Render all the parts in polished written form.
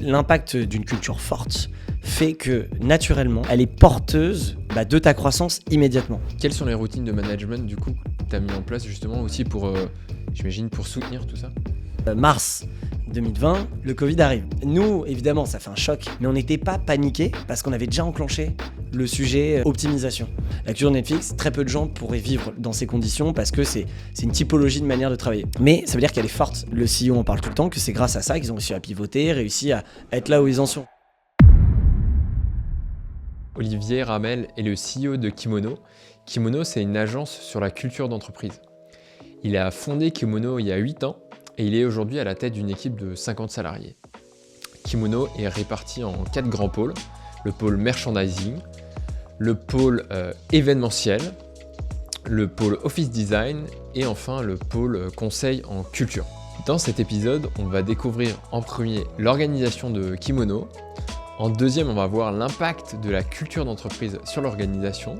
L'impact d'une culture forte fait que, naturellement, elle est porteuse de ta croissance immédiatement. Quelles sont les routines de management, du coup, que tu as mis en place justement aussi pour, j'imagine, pour soutenir tout ça ? Mars 2020, le Covid arrive. Nous, évidemment, ça fait un choc, mais on n'était pas paniqués parce qu'on avait déjà enclenché le sujet optimisation. La culture Netflix, très peu de gens pourraient vivre dans ces conditions parce que c'est une typologie de manière de travailler. Mais ça veut dire qu'elle est forte. Le CEO en parle tout le temps, que c'est grâce à ça qu'ils ont réussi à pivoter, réussi à être là où ils en sont. Olivier Ramel est le CEO de Kimono. Kimono, c'est une agence sur la culture d'entreprise. Il a fondé Kimono il y a 8 ans et il est aujourd'hui à la tête d'une équipe de 50 salariés. Kimono est réparti en 4 grands pôles. Le pôle merchandising, le pôle événementiel, le pôle office design et enfin le pôle conseil en culture. Dans cet épisode, on va découvrir en premier l'organisation de Kimono. En deuxième, on va voir l'impact de la culture d'entreprise sur l'organisation.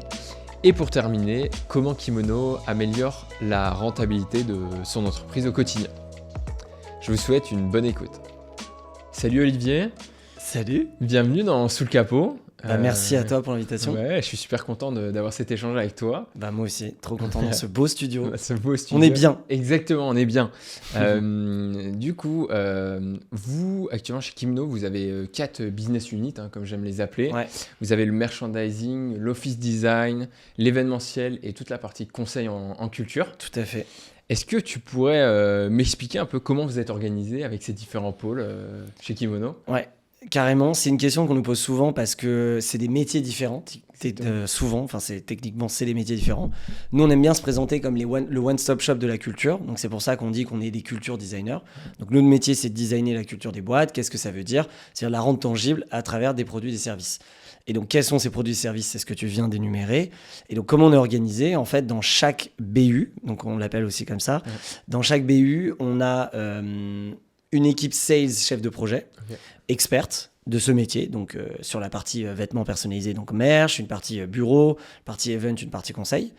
Et pour terminer, comment Kimono améliore la rentabilité de son entreprise au quotidien. Je vous souhaite une bonne écoute. Salut Olivier. Salut. Bienvenue dans Sous le capot. Merci à toi pour l'invitation. Ouais, je suis super content d'avoir cet échange avec toi. Moi aussi, trop content dans ce beau studio. On est bien. Exactement, on est bien. Du coup, vous, actuellement chez Kimono, vous avez 4 business units, comme j'aime les appeler. Ouais. Vous avez le merchandising, l'office design, l'événementiel et toute la partie conseil en culture. Tout à fait. Est-ce que tu pourrais m'expliquer un peu comment vous êtes organisé avec ces différents pôles chez Kimono ? Ouais. Carrément, c'est une question qu'on nous pose souvent parce que c'est des métiers différents. Techniquement, c'est des métiers différents. Nous, on aime bien se présenter comme le one-stop shop de la culture. Donc, c'est pour ça qu'on dit qu'on est des culture designers. Donc, notre métier, c'est de designer la culture des boîtes. Qu'est-ce que ça veut dire ? C'est-à-dire la rendre tangible à travers des produits et des services. Et donc, quels sont ces produits et services ? C'est ce que tu viens d'énumérer. Et donc, comment on est organisé ? En fait, dans chaque BU, donc on l'appelle aussi comme ça, dans chaque BU, on a une équipe sales chef de projet, experte de ce métier, donc sur la partie vêtements personnalisés, donc merch, une partie bureau, une partie event, une partie conseil.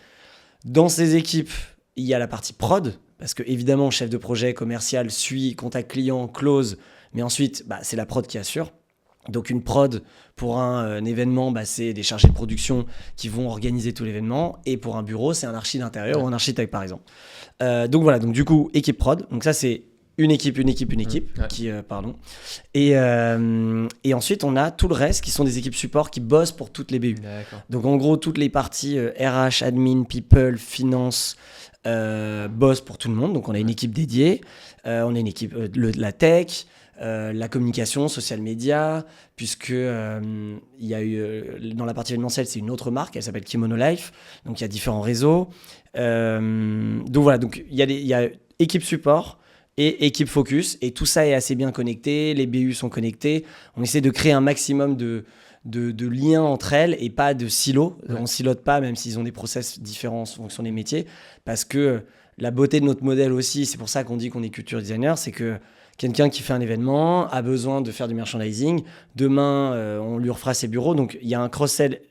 Dans ces équipes, il y a la partie prod, parce que évidemment, chef de projet commercial suit, contact client, close, mais ensuite, c'est la prod qui assure. Donc une prod pour un événement, c'est des chargés de production qui vont organiser tout l'événement, et pour un bureau, c'est un archi d'intérieur ou un architecte par exemple. Donc voilà, donc du coup, équipe prod, donc ça c'est une équipe et ensuite on a tout le reste qui sont des équipes support qui bossent pour toutes les BU. D'accord. Donc en gros toutes les parties RH, admin, people, finance bossent pour tout le monde. Donc on a une équipe dédiée, on a une équipe la tech, la communication, social media, puisque il y a eu dans la partie événementielle c'est une autre marque, elle s'appelle Kimono Life. Donc il y a différents réseaux. Donc voilà, donc il y a équipe support et équipe focus, et tout ça est assez bien connecté, les BU sont connectés, on essaie de créer un maximum de liens entre elles et pas de silos. On ne silote pas, même s'ils ont des process différents en fonction des métiers, parce que la beauté de notre modèle aussi, c'est pour ça qu'on dit qu'on est culture designer, c'est que quelqu'un qui fait un événement a besoin de faire du merchandising, demain on lui refera ses bureaux, donc il y a un cross-sell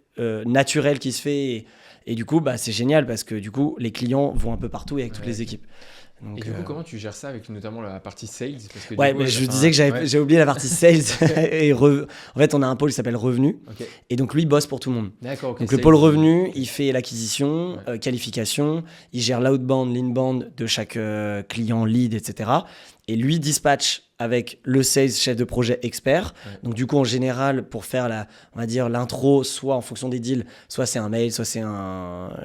naturel qui se fait, et du coup c'est génial parce que du coup les clients vont un peu partout et avec toutes les équipes. Donc, et du coup, comment tu gères ça avec notamment la partie sales ? Parce que je disais que j'ai oublié la partie sales. Et en fait, on a un pôle qui s'appelle revenu. Et donc, lui, il bosse pour tout le monde. D'accord, donc, le pôle revenu, il fait l'acquisition, qualification, il gère l'outbound, l'inbound de chaque client, lead, etc. Et lui dispatch avec le sales chef de projet expert. Donc du coup, en général, pour faire on va dire l'intro, soit en fonction des deals, soit c'est un mail, soit c'est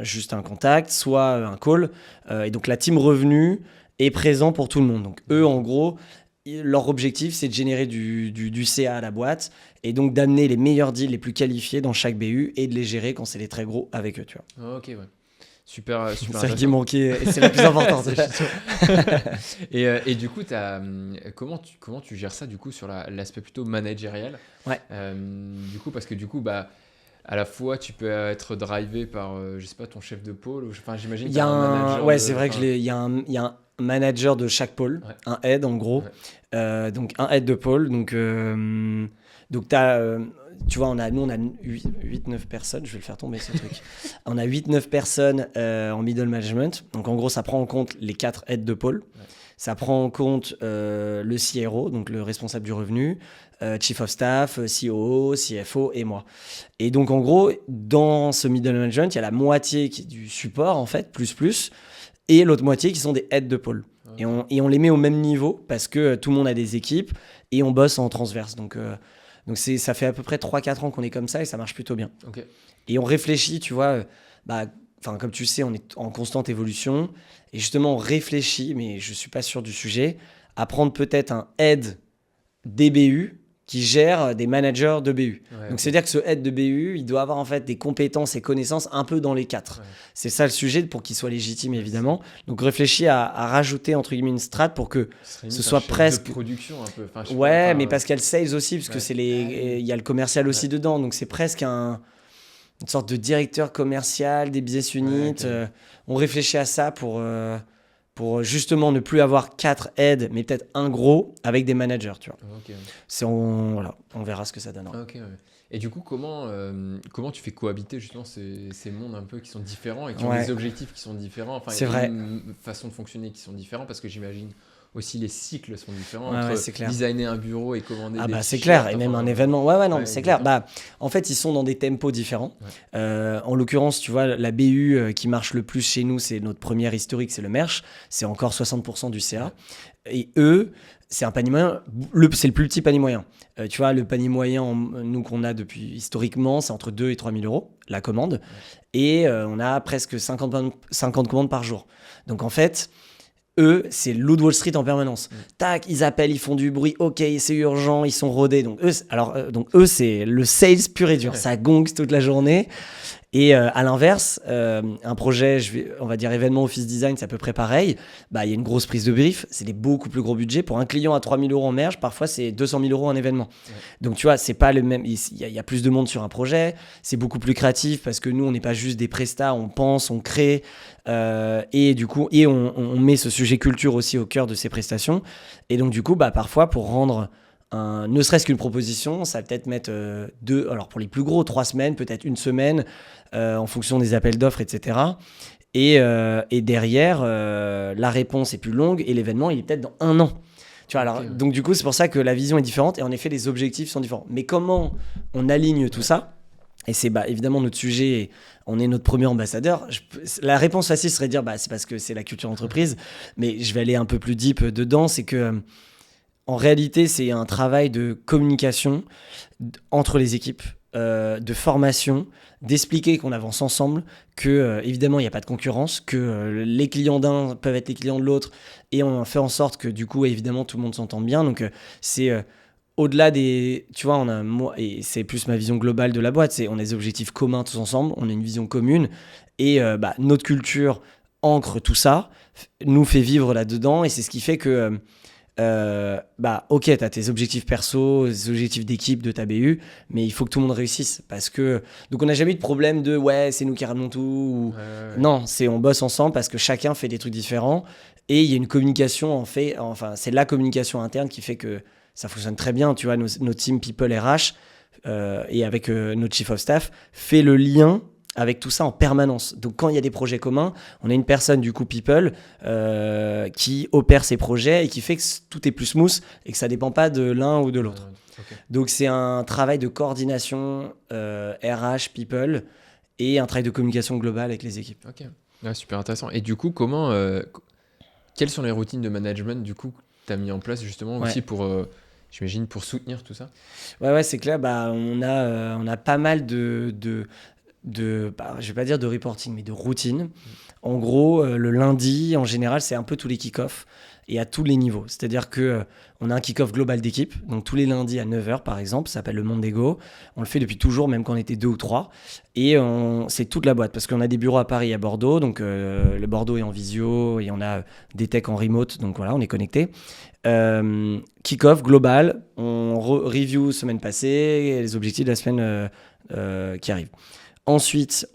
juste un contact, soit un call. Et donc la team revenu est présent pour tout le monde. Donc eux, en gros, leur objectif, c'est de générer du CA à la boîte et donc d'amener les meilleurs deals les plus qualifiés dans chaque BU et de les gérer quand c'est les très gros avec eux, tu vois. Ok, ouais. Super. C'est ça qui manquait, et c'est la plus importante. Et du coup, comment tu gères ça du coup sur l'aspect plutôt managérial ? Du coup, parce que du coup, à la fois, tu peux être drivé par, je sais pas, ton chef de pôle. Enfin, j'imagine. Il y a c'est vrai qu'il y a un manager de chaque pôle, un head en gros. Donc un head de pôle. Donc t'as, tu vois, nous on a 8-9 personnes. Je vais le faire tomber ce truc. On a 8-9 personnes en middle management. Donc en gros, ça prend en compte les 4 heads de pôle. Ça prend en compte le CRO, donc le responsable du revenu, Chief of Staff, COO, CFO et moi. Et donc, en gros, dans ce middle management, il y a la moitié qui est du support, en fait, plus, et l'autre moitié qui sont des aides de pôle. Okay. Et on les met au même niveau parce que tout le monde a des équipes et on bosse en transverse. Donc ça fait à peu près 3-4 ans qu'on est comme ça et ça marche plutôt bien. Okay. Et on réfléchit, tu vois, comme tu sais, on est en constante évolution. Et justement, on réfléchit, mais je ne suis pas sûr du sujet, à prendre peut-être un aide DBU qui gère des managers de BU. Ouais, donc, c'est-à-dire que ce aide de BU, il doit avoir en fait des compétences et connaissances un peu dans les 4. Ouais. C'est ça le sujet pour qu'il soit légitime, évidemment. Donc, réfléchis à rajouter, entre guillemets, une strat pour que ce soit presque... de production un peu. Enfin, ouais, mais parce qu'il y a le sales aussi, parce que il y a le commercial aussi dedans. Donc, c'est presque une sorte de directeur commercial des business units. Okay. On réfléchit à ça pour justement ne plus avoir 4 aides, mais peut-être un gros avec des managers, tu vois. Okay. Voilà, on verra ce que ça donnera. Okay, ouais. Et du coup, comment tu fais cohabiter justement ces mondes un peu qui sont différents et qui ont des objectifs qui sont différents, enfin, c'est vrai. Une façon de fonctionner qui sont différents, parce que j'imagine aussi les cycles sont différents entre c'est clair. Designer un bureau et commander des c'est clair, et même un événement. C'est clair. En fait, ils sont dans des tempos différents. Ouais. En l'occurrence, tu vois, la BU qui marche le plus chez nous, c'est notre première historique, c'est le merch. C'est encore 60% du CA. Ouais. Et eux, c'est un panier moyen. C'est le plus petit panier moyen. Tu vois, le panier moyen, nous, qu'on a depuis historiquement, c'est entre 2 et 3 000 euros, la commande. Ouais. Et on a presque 50 commandes par jour. Donc, en fait... Eux, c'est loup de Wall Street en permanence. Tac, ils appellent, ils font du bruit. Ok, c'est urgent, ils sont rodés. Donc eux, c'est le sales pur et dur. Ouais. Ça gongue toute la journée. Et à l'inverse, un projet, on va dire événement office design, c'est à peu près pareil. Il y a une grosse prise de brief. C'est des beaucoup plus gros budgets. Pour un client à 3 000 euros en merge, parfois c'est 200 000 euros un événement. Ouais. Donc tu vois, c'est pas le même. Il y a plus de monde sur un projet. C'est beaucoup plus créatif parce que nous, on n'est pas juste des prestats. On pense, on crée. Et du coup, on met ce sujet culture aussi au cœur de ces prestations. Et donc du coup, parfois pour rendre ne serait-ce qu'une proposition, ça va peut-être mettre 2, alors pour les plus gros, 3 semaines, peut-être 1 semaine, en fonction des appels d'offres, etc. Et derrière, la réponse est plus longue et l'événement, il est peut-être dans 1 an. Tu vois, alors, donc du coup, c'est pour ça que la vision est différente et en effet, les objectifs sont différents. Mais comment on aligne tout ça ? Et c'est évidemment notre sujet, et on est notre premier ambassadeur. La réponse facile serait de dire c'est parce que c'est la culture entreprise, mais je vais aller un peu plus deep dedans, c'est que en réalité, c'est un travail de communication entre les équipes, de formation, d'expliquer qu'on avance ensemble, que évidemment il n'y a pas de concurrence, que les clients d'un peuvent être les clients de l'autre, et on fait en sorte que du coup évidemment tout le monde s'entend bien. Donc c'est au-delà des, tu vois, et c'est plus ma vision globale de la boîte, on a des objectifs communs tous ensemble, on a une vision commune, et notre culture ancre tout ça, nous fait vivre là-dedans, et c'est ce qui fait que ok, t'as tes objectifs perso, tes objectifs d'équipe de ta BU, mais il faut que tout le monde réussisse, parce que donc on n'a jamais eu de problème de c'est nous qui ramenons tout ou... Non, on bosse ensemble parce que chacun fait des trucs différents et il y a une communication c'est la communication interne qui fait que ça fonctionne très bien. Tu vois, nos team people RH et avec notre chief of staff fait le lien avec tout ça en permanence. Donc quand il y a des projets communs, on a une personne du coup people qui opère ces projets et qui fait que tout est plus smooth et que ça dépend pas de l'un ou de l'autre. Okay. Donc c'est un travail de coordination RH people et un travail de communication globale avec les équipes. Ok, super intéressant. Et du coup, quelles sont les routines de management du coup que tu as mis en place justement aussi pour j'imagine pour soutenir tout ça? Ouais, c'est clair. On a pas mal de je vais pas dire de reporting, mais de routine. En gros, le lundi, en général, c'est un peu tous les kick-offs et à tous les niveaux. C'est-à-dire qu'on a un kick-off global d'équipe, donc tous les lundis à 9h par exemple, ça s'appelle le Mondego. On le fait depuis toujours, même quand on était 2 ou 3. Et c'est toute la boîte, parce qu'on a des bureaux à Paris et à Bordeaux, donc le Bordeaux est en visio et on a des techs en remote, donc voilà, on est connectés. Kick-off global, on review semaine passée et les objectifs de la semaine qui arrive. Ensuite,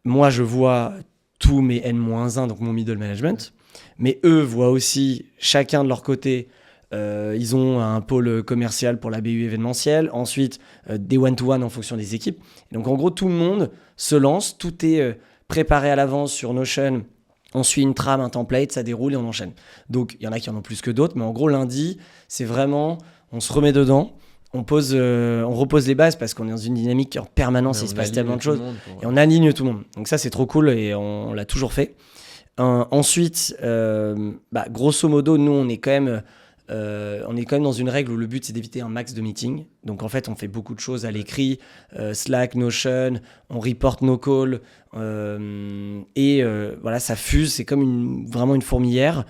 moi je vois tous mes N-1, donc mon middle management, mais eux voient aussi chacun de leur côté. Ils ont un pôle commercial pour la BU événementielle, ensuite des one-to-one en fonction des équipes. Et donc en gros, tout le monde se lance, tout est préparé à l'avance sur Notion On suit une trame, un template, ça déroule et on enchaîne. Donc, il y en a qui en ont plus que d'autres, mais en gros, lundi, c'est vraiment, on se remet dedans, on repose les bases parce qu'on est dans une dynamique en permanence, il se passe tellement de choses. Et on aligne tout le monde. Donc ça, c'est trop cool et on l'a toujours fait. Ensuite, grosso modo, nous, on est quand même dans une règle où le but, c'est d'éviter un max de meetings. Donc, en fait, on fait beaucoup de choses à l'écrit, Slack, Notion, on reporte nos calls. Voilà, ça fuse, c'est comme vraiment une fourmilière.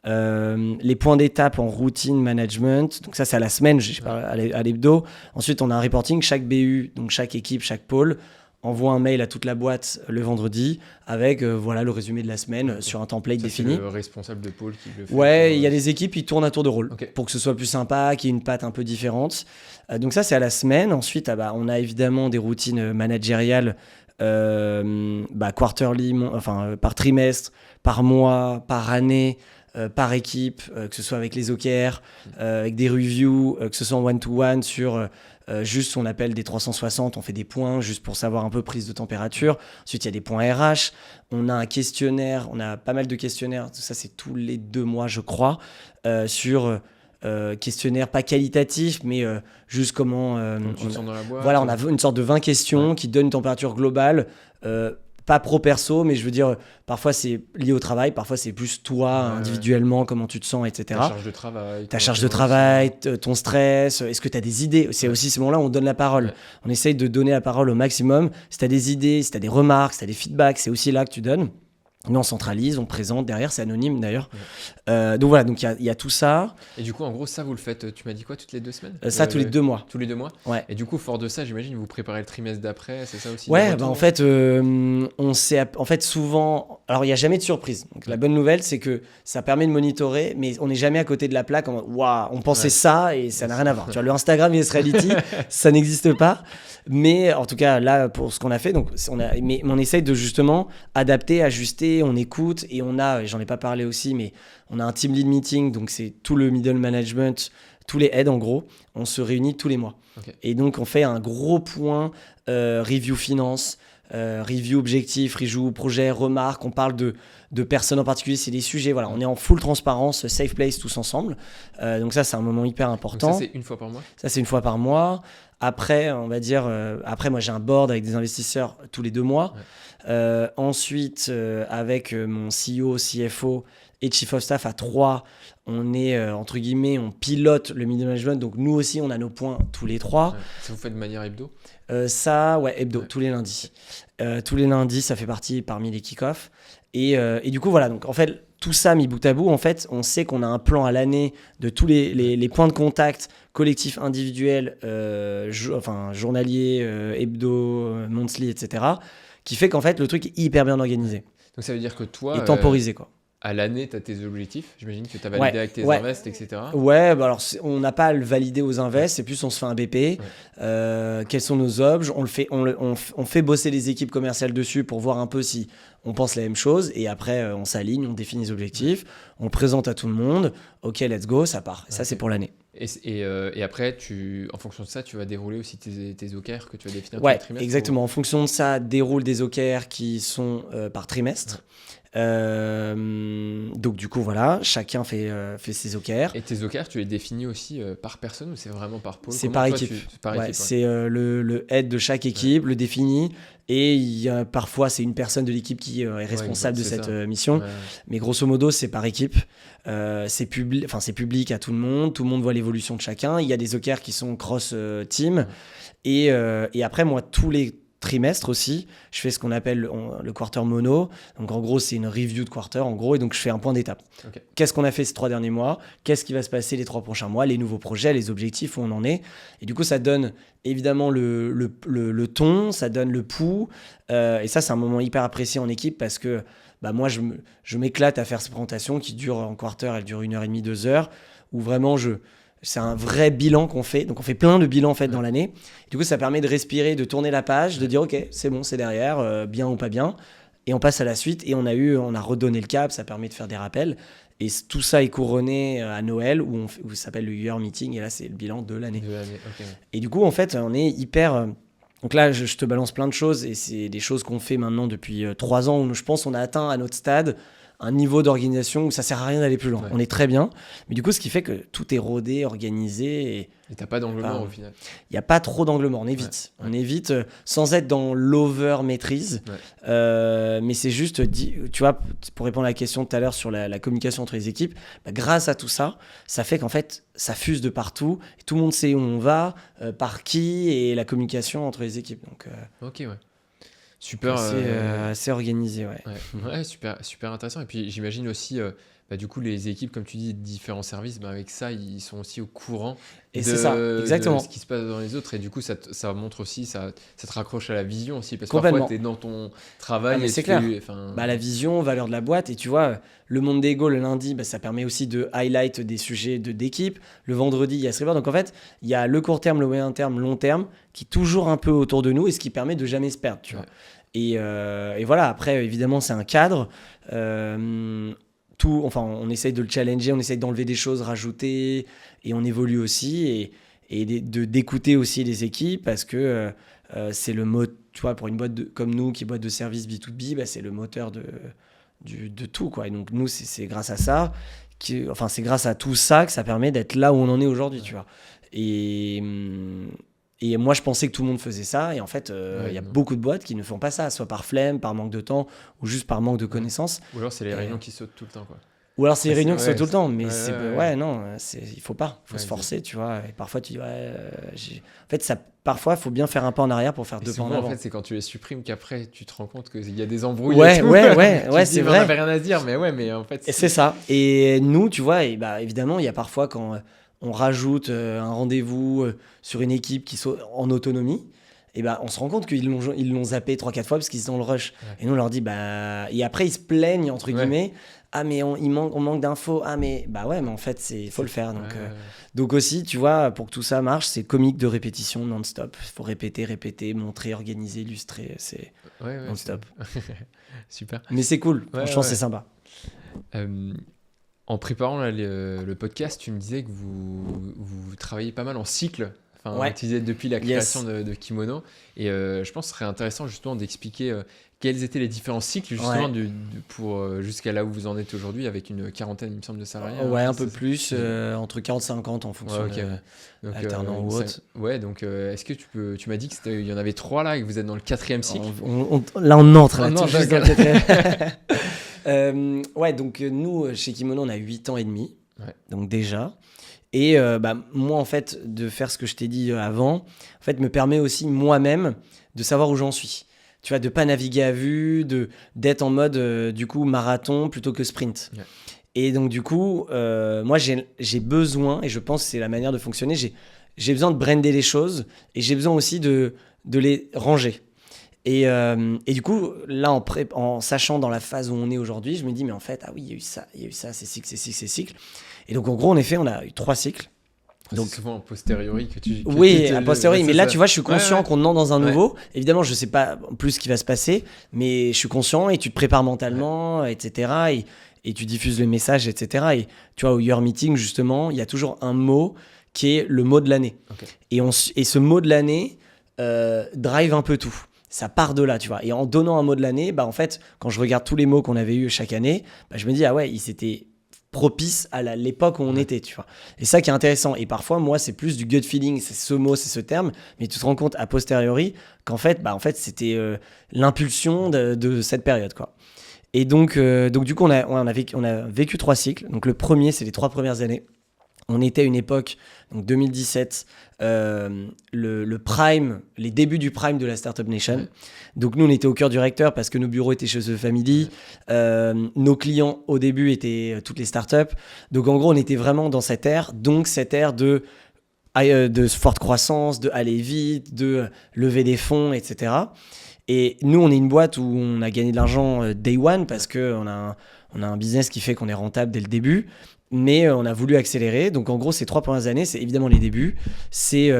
Les points d'étape en routine management, donc ça, c'est à la semaine, à l'hebdo. Ensuite, on a un reporting, chaque BU, donc chaque équipe, chaque pôle, envoie un mail à toute la boîte le vendredi avec le résumé de la semaine sur un template défini. C'est le responsable de pôle qui le fait. Ouais, il y a des équipes qui tournent à tour de rôle pour que ce soit plus sympa, qu'il y ait une patte un peu différente. Donc ça, c'est à la semaine. Ensuite, on a évidemment des routines managériales quarterly, par trimestre, par mois, par année, par équipe, que ce soit avec les OKR, avec des reviews, que ce soit en one-to-one sur juste ce qu'on appelle des 360, on fait des points juste pour savoir un peu prise de température. Ensuite, il y a des points RH. On a un questionnaire, on a pas mal de questionnaires, tout ça c'est tous les 2 mois je crois, sur questionnaire pas qualitatif, mais juste comment... tu te sens dans la boîte. Voilà, on a une sorte de 20 questions qui donnent une température globale, pas pro-perso, mais je veux dire, parfois c'est lié au travail, parfois c'est plus toi, individuellement, comment tu te sens, etc. Ta charge de travail, ton stress, est-ce que tu as des idées ? C'est aussi ce moment-là où on donne la parole. On essaye de donner la parole au maximum. Si tu as des idées, si tu as des remarques, si tu as des feedbacks, c'est aussi là que tu donnes. Nous, on centralise, on présente, derrière, c'est anonyme d'ailleurs. Donc voilà, donc il y a tout ça. Et du coup, en gros, ça, vous le faites, tu m'as dit quoi, toutes les 2 semaines ? Ça, tous les 2 mois. Tous les 2 mois ? Ouais. Et du coup, fort de ça, j'imagine, vous préparez le trimestre d'après, c'est ça aussi ? Ouais, en fait, souvent... Alors, il n'y a jamais de surprise. Donc, la bonne nouvelle, c'est que ça permet de monitorer, mais on n'est jamais à côté de la plaque. On pensait ça et ça n'a rien à voir. Tu vois, le Instagram Yes Reality, ça n'existe pas. Mais en tout cas, là, pour ce qu'on a fait, donc, on essaye de justement adapter, ajuster, on écoute et j'en ai pas parlé aussi, mais on a un team lead meeting, donc c'est tout le middle management, tous les heads en gros, on se réunit tous les mois. Okay. Et donc on fait un gros point review finance, review objectif, review projet, remarques, on parle de personnes en particulier, c'est des sujets, voilà, on est en full transparence, safe place tous ensemble. Donc ça, c'est un moment hyper important. Donc ça, c'est une fois par mois ? Ça, c'est une fois par mois. Après, on va dire, moi j'ai un board avec des investisseurs tous les 2 mois. Ouais. Ensuite, avec mon CEO, CFO et Chief of Staff à 3, on est, entre guillemets, on pilote le middle management. Donc nous aussi, on a nos points tous les 3. Ouais. Ça vous fait de manière hebdo ? Hebdo, tous les lundis. Tous les lundis, ça fait partie parmi les kick-offs. Et du coup, voilà, donc en fait, tout ça mis bout à bout, en fait, on sait qu'on a un plan à l'année de tous les points de contact collectifs, individuels, journaliers, hebdo, monthly, etc., qui fait qu'en fait, le truc est hyper bien organisé. Donc ça veut dire que toi... Et temporisé, quoi. À l'année, tu as tes objectifs, j'imagine que tu as validé avec tes invests, etc. Ouais, alors on n'a pas à le valider aux invests, c'est plus on se fait un BP. Quels sont nos objs ? On fait bosser les équipes commerciales dessus pour voir un peu si on pense la même chose. Et après, on s'aligne, on définit les objectifs, on présente à tout le monde. Ok, let's go, ça part. Ça, c'est pour l'année. Et après, en fonction de ça, tu vas dérouler aussi tes OKR que tu vas définir tous les trimestres. Exactement. En fonction de ça, déroule des OKR qui sont par trimestre. Donc du coup voilà, chacun fait ses OKR. Et tes OKR, tu les définis aussi par personne ou c'est vraiment par pôle ? C'est par équipe. C'est le head de chaque équipe le définit et parfois c'est une personne de l'équipe qui est responsable de cette mission. Mais grosso modo c'est par équipe. C'est public à tout le monde voit l'évolution de chacun. Il y a des OKR qui sont cross team et après moi tous les trimestre aussi, je fais ce qu'on appelle le quarter mono. Donc en gros, c'est une review de quarter en gros, et donc je fais un point d'étape. Okay. Qu'est-ce qu'on a fait ces 3 derniers mois ? Qu'est-ce qui va se passer les 3 prochains mois ? Les nouveaux projets, les objectifs, où on en est. Et du coup, ça donne évidemment le ton, ça donne le pouls. Et ça, c'est un moment hyper apprécié en équipe parce que moi, je m'éclate à faire ces présentations qui durent en quarter, elles durent 1h30, 2 heures, où vraiment c'est un vrai bilan qu'on fait. Donc, on fait plein de bilans en fait dans l'année. Et du coup, ça permet de respirer, de tourner la page, de dire OK, c'est bon, c'est derrière, bien ou pas bien. Et on passe à la suite. Et on a redonné le cap. Ça permet de faire des rappels. Et tout ça est couronné à Noël où ça s'appelle le year meeting. Et là, c'est le bilan de l'année. Okay. Et du coup, en fait, on est hyper... Donc là, je te balance plein de choses. Et c'est des choses qu'on fait maintenant depuis 3 ans où je pense qu'on a atteint à notre stade un niveau d'organisation où ça sert à rien d'aller plus loin. Ouais. On est très bien, mais du coup, ce qui fait que tout est rodé, organisé, et Et t'as pas d'angle mort au final. il n'y a pas trop d'angle mort. On évite. Ouais. On évite sans être dans l'over-maîtrise. Ouais. Mais c'est juste, tu vois, pour répondre à la question tout à l'heure sur la communication entre les équipes, grâce à tout ça, ça fait qu'en fait, ça fuse de partout. Et tout le monde sait où on va, par qui, et la communication entre les équipes. Donc, Ok, ouais. Super. assez organisé, ouais. Ouais, super, super intéressant. Et puis j'imagine aussi, du coup, les équipes, comme tu dis, de différents services, avec ça, ils sont aussi au courant Et c'est ça, exactement. de ce qui se passe dans les autres. Et du coup, ça montre aussi, ça te raccroche à la vision aussi. Parce que Complètement. parfois, tu es dans ton travail. Mais et c'est tu clair. fais- La vision, valeur de la boîte. Et tu vois, le monde d'ego, le lundi, ça permet aussi de highlight des sujets d'équipe. Le vendredi, il y a ce river. Donc en fait, il y a le court terme, le moyen terme, long terme, qui est toujours un peu autour de nous et ce qui permet de jamais se perdre. Tu vois. Et voilà, après, évidemment, c'est un cadre. On essaye de le challenger, on essaye d'enlever des choses, rajouter, et on évolue aussi. Et d'écouter aussi les équipes parce que c'est le mot, tu vois, pour une boîte comme nous, qui est boîte de service B2B, c'est le moteur de tout, quoi. Et donc, nous, c'est grâce à ça, c'est grâce à tout ça que ça permet d'être là où on en est aujourd'hui, tu vois. Et moi, je pensais que tout le monde faisait ça. Et en fait, il y a beaucoup de boîtes qui ne font pas ça, soit par flemme, par manque de temps, ou juste par manque de connaissances. Ou alors, c'est les réunions qui sautent tout le temps, quoi. Ou alors, c'est les réunions qui sautent tout le temps. Mais non, il faut pas. Il faut se forcer, tu vois. Et parfois, tu dis, en fait, parfois, il faut bien faire un pas en arrière pour faire deux pas en avant. En fait, c'est quand tu les supprimes qu'après, tu te rends compte qu'il y a des embrouilles. Ouais, et tout. C'est vrai. On n'avait rien à dire, mais en fait. C'est ça. Et nous, tu vois, évidemment, il y a parfois quand on rajoute un rendez-vous sur une équipe qui soit en autonomie, et on se rend compte qu'ils l'ont zappé 3-4 fois parce qu'ils sont dans le rush. Ouais. Et nous, on leur dit, et après, ils se plaignent, entre guillemets, ah, mais on manque d'infos, ah, mais mais en fait, il faut le faire. Donc aussi, tu vois, pour que tout ça marche, c'est comique de répétition non-stop. Il faut répéter, montrer, organiser, illustrer, c'est non-stop. Super. Mais c'est cool, franchement, c'est sympa. En préparant le podcast, tu me disais que vous travaillez pas mal en cycle. Tu disais depuis la création de Kimono. Et je pense que ce serait intéressant justement d'expliquer quels étaient les différents cycles justement pour jusqu'à là où vous en êtes aujourd'hui avec une quarantaine, il me semble, de salariés. Un peu plus, entre 40 et 50 en fonction de alternant ou autre. Donc est-ce que tu m'as dit qu'il y en avait 3 là et que vous êtes dans le 4e cycle. Là, on entre tout juste dans le 4e. Donc nous, chez Kimono, on a 8 ans et demi. Donc déjà. Et moi, en fait, de faire ce que je t'ai dit avant, en fait, me permet aussi moi-même de savoir où j'en suis. Tu vois, de pas naviguer à vue, d'être en mode, du coup, marathon plutôt que sprint. Ouais. Et donc, du coup, moi, j'ai besoin, et je pense que c'est la manière de fonctionner, j'ai besoin de brander les choses et j'ai besoin aussi de les ranger. Et du coup, là, en sachant dans la phase où on est aujourd'hui, je me dis, mais en fait, il y a eu ça, ces cycles. Et donc, en gros, en effet, on a eu 3 cycles. Donc, c'est souvent a posteriori que tu... a posteriori. Mais là, tu vois, je suis conscient qu'on entre dans un nouveau. Évidemment, je ne sais pas plus ce qui va se passer, mais je suis conscient et tu te prépares mentalement, etc. Et tu diffuses le message, etc. Et tu vois, au Your Meeting, justement, il y a toujours un mot qui est le mot de l'année. Okay. Et ce mot de l'année drive un peu tout. Ça part de là, tu vois. Et en donnant un mot de l'année, en fait, quand je regarde tous les mots qu'on avait eus chaque année, je me dis, il s'était propice à l'époque où on était, tu vois. Et ça qui est intéressant. Et parfois, moi, c'est plus du gut feeling, c'est ce mot, c'est ce terme, mais tu te rends compte a posteriori qu'en fait, c'était l'impulsion de cette période, quoi. Et donc du coup, on a vécu 3 cycles. Donc le premier, c'est les 3 premières années. On était à une époque, donc 2017, le prime, les débuts du prime de la Startup Nation. Donc nous, on était au cœur du recteur parce que nos bureaux étaient chez The Family. Nos clients, au début, étaient toutes les startups. Donc en gros, on était vraiment dans cette ère. Donc cette ère de forte croissance, de aller vite, de lever des fonds, etc. Et nous, on est une boîte où on a gagné de l'argent day one parce qu'on a un business qui fait qu'on est rentable dès le début. Mais on a voulu accélérer. Donc, en gros, ces 3 premières années, c'est évidemment les débuts. C'est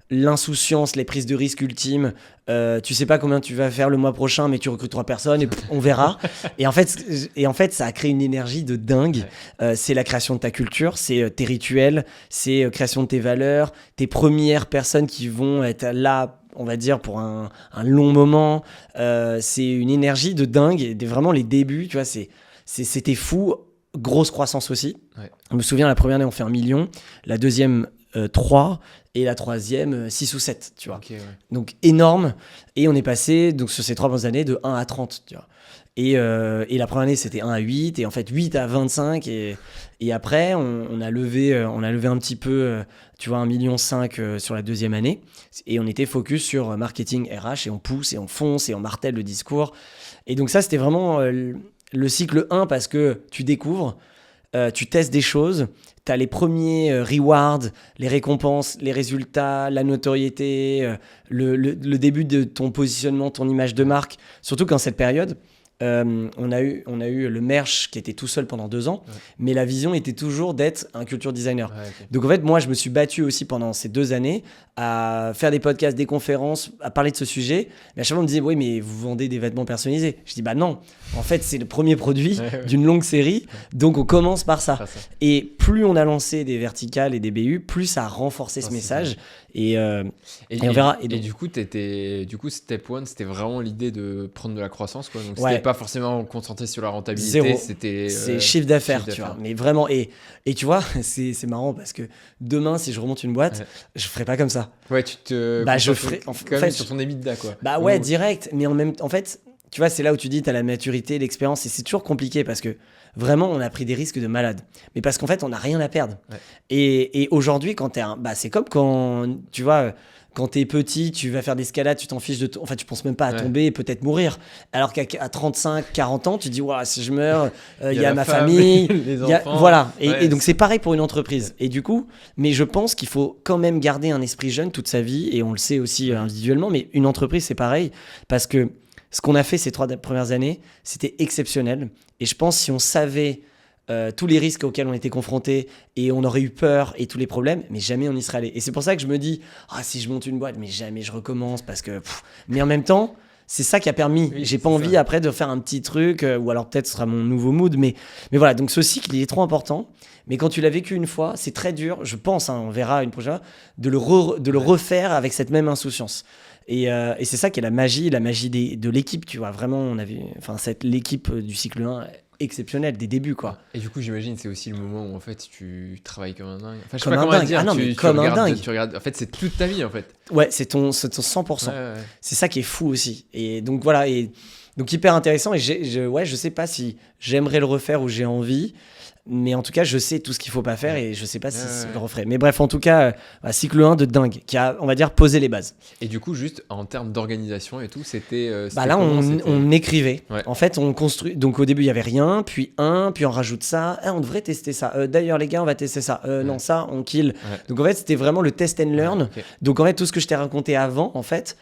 l'insouciance, les prises de risque ultimes. Tu sais pas combien tu vas faire le mois prochain, mais tu recrutes 3 personnes et on verra. Et en fait, ça a créé une énergie de dingue. C'est la création de ta culture, c'est tes rituels, c'est création de tes valeurs, tes premières personnes qui vont être là, on va dire, pour un long moment. C'est une énergie de dingue. Et vraiment, les débuts, tu vois, C'était fou. Grosse croissance aussi. Ouais. Je me souviens, la première année, on fait 1 million. La deuxième, 3. Et la troisième, 6 ou 7, tu vois. Ok, ouais. Donc, énorme. Et on est passé, donc, sur ces 3 bonnes années, de 1 à 30, tu vois. Et la première année, c'était 1 à 8. Et en fait, 8 à 25. Et après, on a levé un petit peu, tu vois, 1,5 million sur la deuxième année. Et on était focus sur marketing RH. Et on pousse et on fonce et on martèle le discours. Et donc ça, c'était vraiment le cycle 1 parce que tu découvres, tu testes des choses, tu as les premiers rewards, les récompenses, les résultats, la notoriété, le début de ton positionnement, ton image de marque. Surtout qu'en cette période, on a eu le merch qui était tout seul pendant 2 ans, mais la vision était toujours d'être un culture designer. Ouais, ok. Donc en fait, moi, je me suis battu aussi pendant ces 2 années à faire des podcasts, des conférences, à parler de ce sujet. Mais à chaque fois, on me disait, oui, mais vous vendez des vêtements personnalisés. Je dis, bah non, en fait, c'est le premier produit d'une longue série, donc on commence par ça. Pas ça. Et plus on a lancé des verticales et des BU, plus ça a renforcé ce c'est message. Et on Et verra. Et du coup, step 1, c'était vraiment l'idée de prendre de la croissance, quoi. Donc, Ouais. c'était pas forcément concentré sur la rentabilité. Zéro. C'était. C'est chiffre d'affaires, chiffre tu vois. d'affaires. Mais vraiment, et tu vois, c'est marrant parce que demain, si je remonte une boîte, je ferai pas comme ça. Ouais, tu te. Bah, je concentres ferai- en quand même fait, sur ton EBITDA, quoi. Bah ouais, direct. Mais en fait, tu vois, c'est là où tu dis, tu as la maturité, l'expérience, et c'est toujours compliqué parce que vraiment, on a pris des risques de malade. Mais parce qu'en fait, on n'a rien à perdre. Ouais. Et aujourd'hui, quand t'es bah, c'est comme quand, tu vois, quand t'es petit, tu vas faire des escalades, tu t'en fiches de. En fait, tu penses même pas à tomber et peut-être mourir. Alors qu'à 35, 40 ans, tu dis, waouh, si je meurs, il y a ma femme, famille. les Il y a- enfants. voilà. Et, Ouais, et donc, c'est pareil pour une entreprise. Et du coup, mais je pense qu'il faut quand même garder un esprit jeune toute sa vie. Et on le sait aussi individuellement. Mais une entreprise, c'est pareil. Parce que ce qu'on a fait ces 3 premières années, c'était exceptionnel. Et je pense si on savait tous les risques auxquels on était confrontés et on aurait eu peur et tous les problèmes, mais jamais on y serait allé. Et c'est pour ça que je me dis, si je monte une boîte, mais jamais je recommence parce que. Mais en même temps, c'est ça qui a permis. Oui, J'ai c'est pas envie ça. après de faire un petit truc, ou alors peut-être ce sera mon nouveau mood, mais voilà. Donc ce cycle, il est trop important. Mais quand tu l'as vécu une fois, c'est très dur, je pense, on verra une prochaine fois, de le refaire avec cette même insouciance. Et c'est ça qui est la magie de l'équipe, tu vois. Vraiment, on avait, l'équipe du cycle 1 exceptionnelle des débuts, quoi. Et du coup, j'imagine c'est aussi le moment où en fait tu travailles comme un dingue. Enfin, je sais Comme pas un comment dingue. dire. Ah non, tu, mais tu comme un regardes, dingue. tu regardes. En fait, c'est toute ta vie en fait. Ouais, c'est ton 100%. Ouais. C'est ça qui est fou aussi. Et donc voilà, et donc hyper intéressant. Et je sais pas si j'aimerais le refaire ou j'ai envie. Mais en tout cas, je sais tout ce qu'il faut pas faire et je sais pas si je le referai. Mais bref, en tout cas, cycle 1 de dingue, qui a, on va dire, posé les bases. Et du coup, juste en termes d'organisation et tout, c'était. Là, on écrivait. Ouais. En fait, on construit. Donc au début, il y avait rien, puis on rajoute ça. On devrait tester ça. D'ailleurs, les gars, on va tester ça. Non, ça, on kill. Ouais. Donc en fait, c'était vraiment le test and learn. Ok. Donc en fait, tout ce que je t'ai raconté avant, en fait,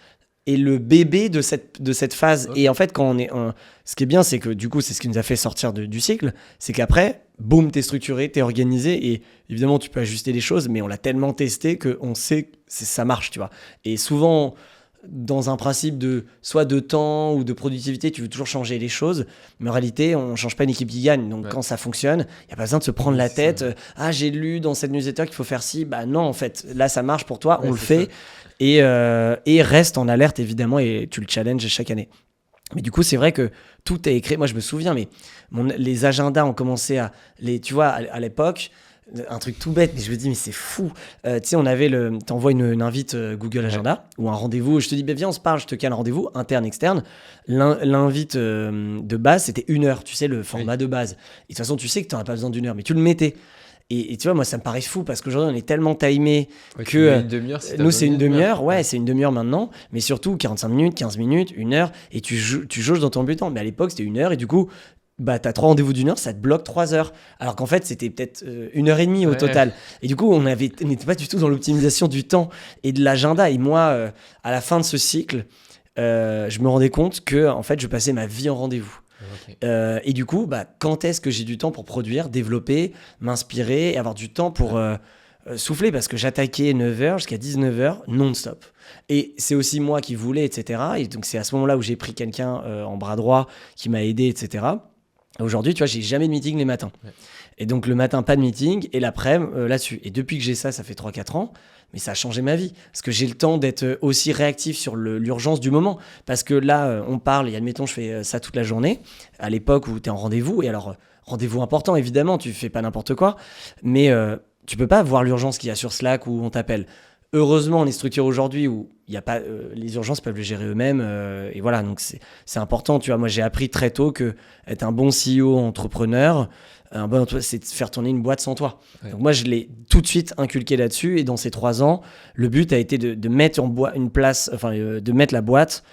est le bébé de cette phase. Ok. Et en fait, ce qui est bien, c'est que du coup, c'est ce qui nous a fait sortir du cycle, c'est qu'après, boum, t'es structuré, t'es organisé, et évidemment, tu peux ajuster les choses, mais on l'a tellement testé qu'on sait que ça marche, tu vois. Et souvent, dans un principe soit de temps ou de productivité, tu veux toujours changer les choses, mais en réalité, on change pas une équipe qui gagne. Donc quand ça fonctionne, il n'y a pas besoin de se prendre la tête. J'ai lu dans cette newsletter qu'il faut faire ci. Bah non, en fait, là, ça marche pour toi, on le fait. Et reste en alerte, évidemment, et tu le challenges chaque année. Mais du coup, c'est vrai que tout est écrit. Moi, je me souviens, mais les agendas ont commencé tu vois, à l'époque, un truc tout bête, mais je me dis, mais c'est fou. Tu sais, t'envoies une invite Google Agenda ou un rendez-vous. Je te dis, viens, on se parle, je te cale un rendez-vous, interne, externe. L'invite de base, c'était 1 heure, tu sais, le format de base. Et de toute façon, tu sais que tu n'en as pas besoin d'1 heure, mais tu le mettais. Et tu vois, moi, ça me paraît fou parce qu'aujourd'hui, on est tellement timé que une demi-heure, nous, c'est une demi-heure. Ouais, c'est une demi-heure maintenant. Mais surtout, 45 minutes, 15 minutes, 1 heure. Et tu jauges dans ton bulletin. Mais à l'époque, c'était 1 heure. Et du coup, t'as 3 rendez-vous d'1 heure, ça te bloque 3 heures. Alors qu'en fait, c'était peut-être 1h30 au total. Et du coup, on n'était pas du tout dans l'optimisation du temps et de l'agenda. Et moi, à la fin de ce cycle, je me rendais compte que en fait, je passais ma vie en rendez-vous. Okay. Et du coup, quand est-ce que j'ai du temps pour produire, développer, m'inspirer et avoir du temps pour souffler, parce que j'attaquais 9h jusqu'à 19h non-stop. Et c'est aussi moi qui voulais, etc. Et donc c'est à ce moment-là où j'ai pris quelqu'un en bras droit qui m'a aidé, etc. Aujourd'hui, tu vois, j'ai jamais de meeting les matins. Ouais. Et donc le matin, pas de meeting, et l'après-midi, là-dessus. Et depuis que j'ai ça fait 3-4 ans, mais ça a changé ma vie. Parce que j'ai le temps d'être aussi réactif sur l'urgence du moment. Parce que là, on parle, et admettons, je fais ça toute la journée, à l'époque où tu es en rendez-vous, et alors, rendez-vous important, évidemment, tu fais pas n'importe quoi, mais tu peux pas voir l'urgence qu'il y a sur Slack où on t'appelle. Heureusement, on est structuré aujourd'hui où il y a pas, les urgences peuvent le gérer eux-mêmes. Et voilà, donc c'est important. Tu vois, moi, j'ai appris très tôt que être un bon CEO entrepreneur, c'est de faire tourner une boîte sans toi. Ouais. Donc moi, je l'ai tout de suite inculqué là-dessus. Et dans ces 3 ans, le but a été de mettre une place, de mettre la boîte,